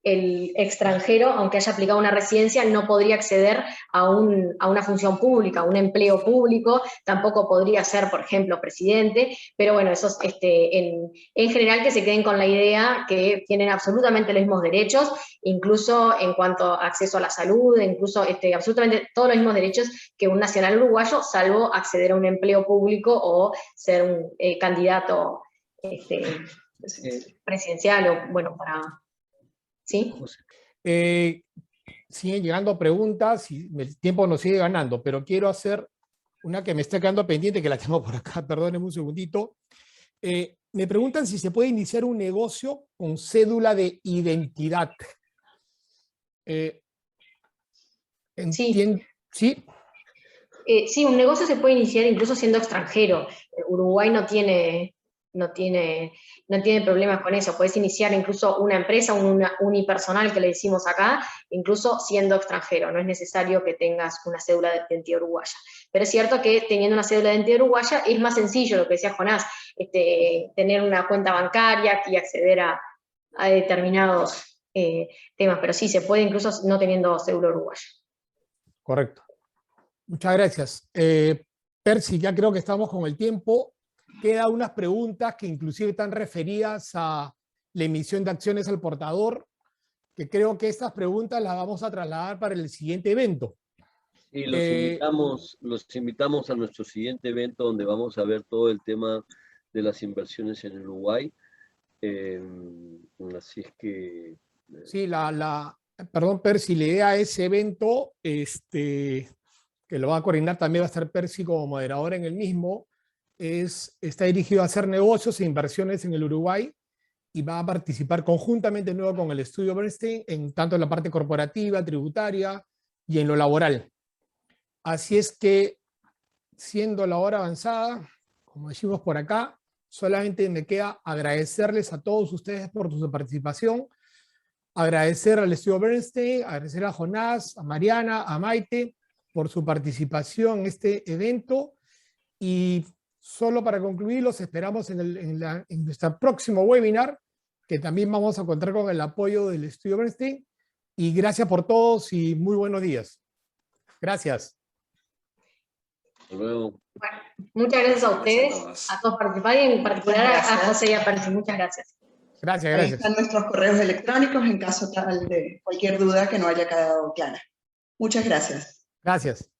D: el extranjero, aunque haya aplicado una residencia, no podría acceder a una función pública, a un empleo público, tampoco podría ser, por ejemplo, presidente, pero bueno, eso en general que se queden con la idea que tienen absolutamente los mismos derechos, incluso en cuanto a acceso a la salud, incluso absolutamente todos los mismos derechos que un nacional uruguayo, salvo acceder a un empleo público o ser un candidato presidencial o, bueno, para... ¿Sí?
B: Siguen llegando preguntas y el tiempo nos sigue ganando, pero quiero hacer una que me está quedando pendiente, que la tengo por acá, perdónenme un segundito. Me preguntan si se puede iniciar un negocio con cédula de identidad.
D: Sí.
B: ¿Sí?
D: Sí, un negocio se puede iniciar incluso siendo extranjero. Uruguay no tiene problemas con eso. Puedes iniciar incluso una empresa, un unipersonal que le decimos acá, incluso siendo extranjero. No es necesario que tengas una cédula de identidad uruguaya. Pero es cierto que teniendo una cédula de identidad uruguaya es más sencillo, lo que decía Jonás, tener una cuenta bancaria y acceder a determinados temas. Pero sí, se puede incluso no teniendo cédula uruguaya.
B: Correcto. Muchas gracias. Percy, ya creo que estamos con el tiempo. Quedan unas preguntas que inclusive están referidas a la emisión de acciones al portador, que creo que estas preguntas las vamos a trasladar para el siguiente evento.
A: Y los invitamos a nuestro siguiente evento, donde vamos a ver todo el tema de las inversiones en Uruguay. Así es que...
B: Sí, perdón, Percy, la idea de ese evento, que lo va a coordinar también va a estar Percy como moderador en el mismo, está dirigido a hacer negocios e inversiones en el Uruguay y va a participar conjuntamente nuevo con el estudio Bernstein en tanto en la parte corporativa, tributaria y en lo laboral. Así es que, siendo la hora avanzada, como decimos por acá, solamente me queda agradecerles a todos ustedes por su participación, agradecer al estudio Bernstein, agradecer a Jonás, a Mariana, a Maite, por su participación en este evento, y solo para concluir, los esperamos en nuestro próximo webinar, que también vamos a contar con el apoyo del estudio Bernstein, y gracias por todos y muy buenos días. Gracias.
A: Hasta luego.
D: Bueno, muchas gracias a ustedes, a todos participantes, y en particular a José y a Percy. Muchas gracias.
B: Gracias,
E: Ahí
B: gracias.
E: están nuestros correos electrónicos en caso tal de cualquier duda que no haya quedado clara. Muchas gracias.
B: Gracias.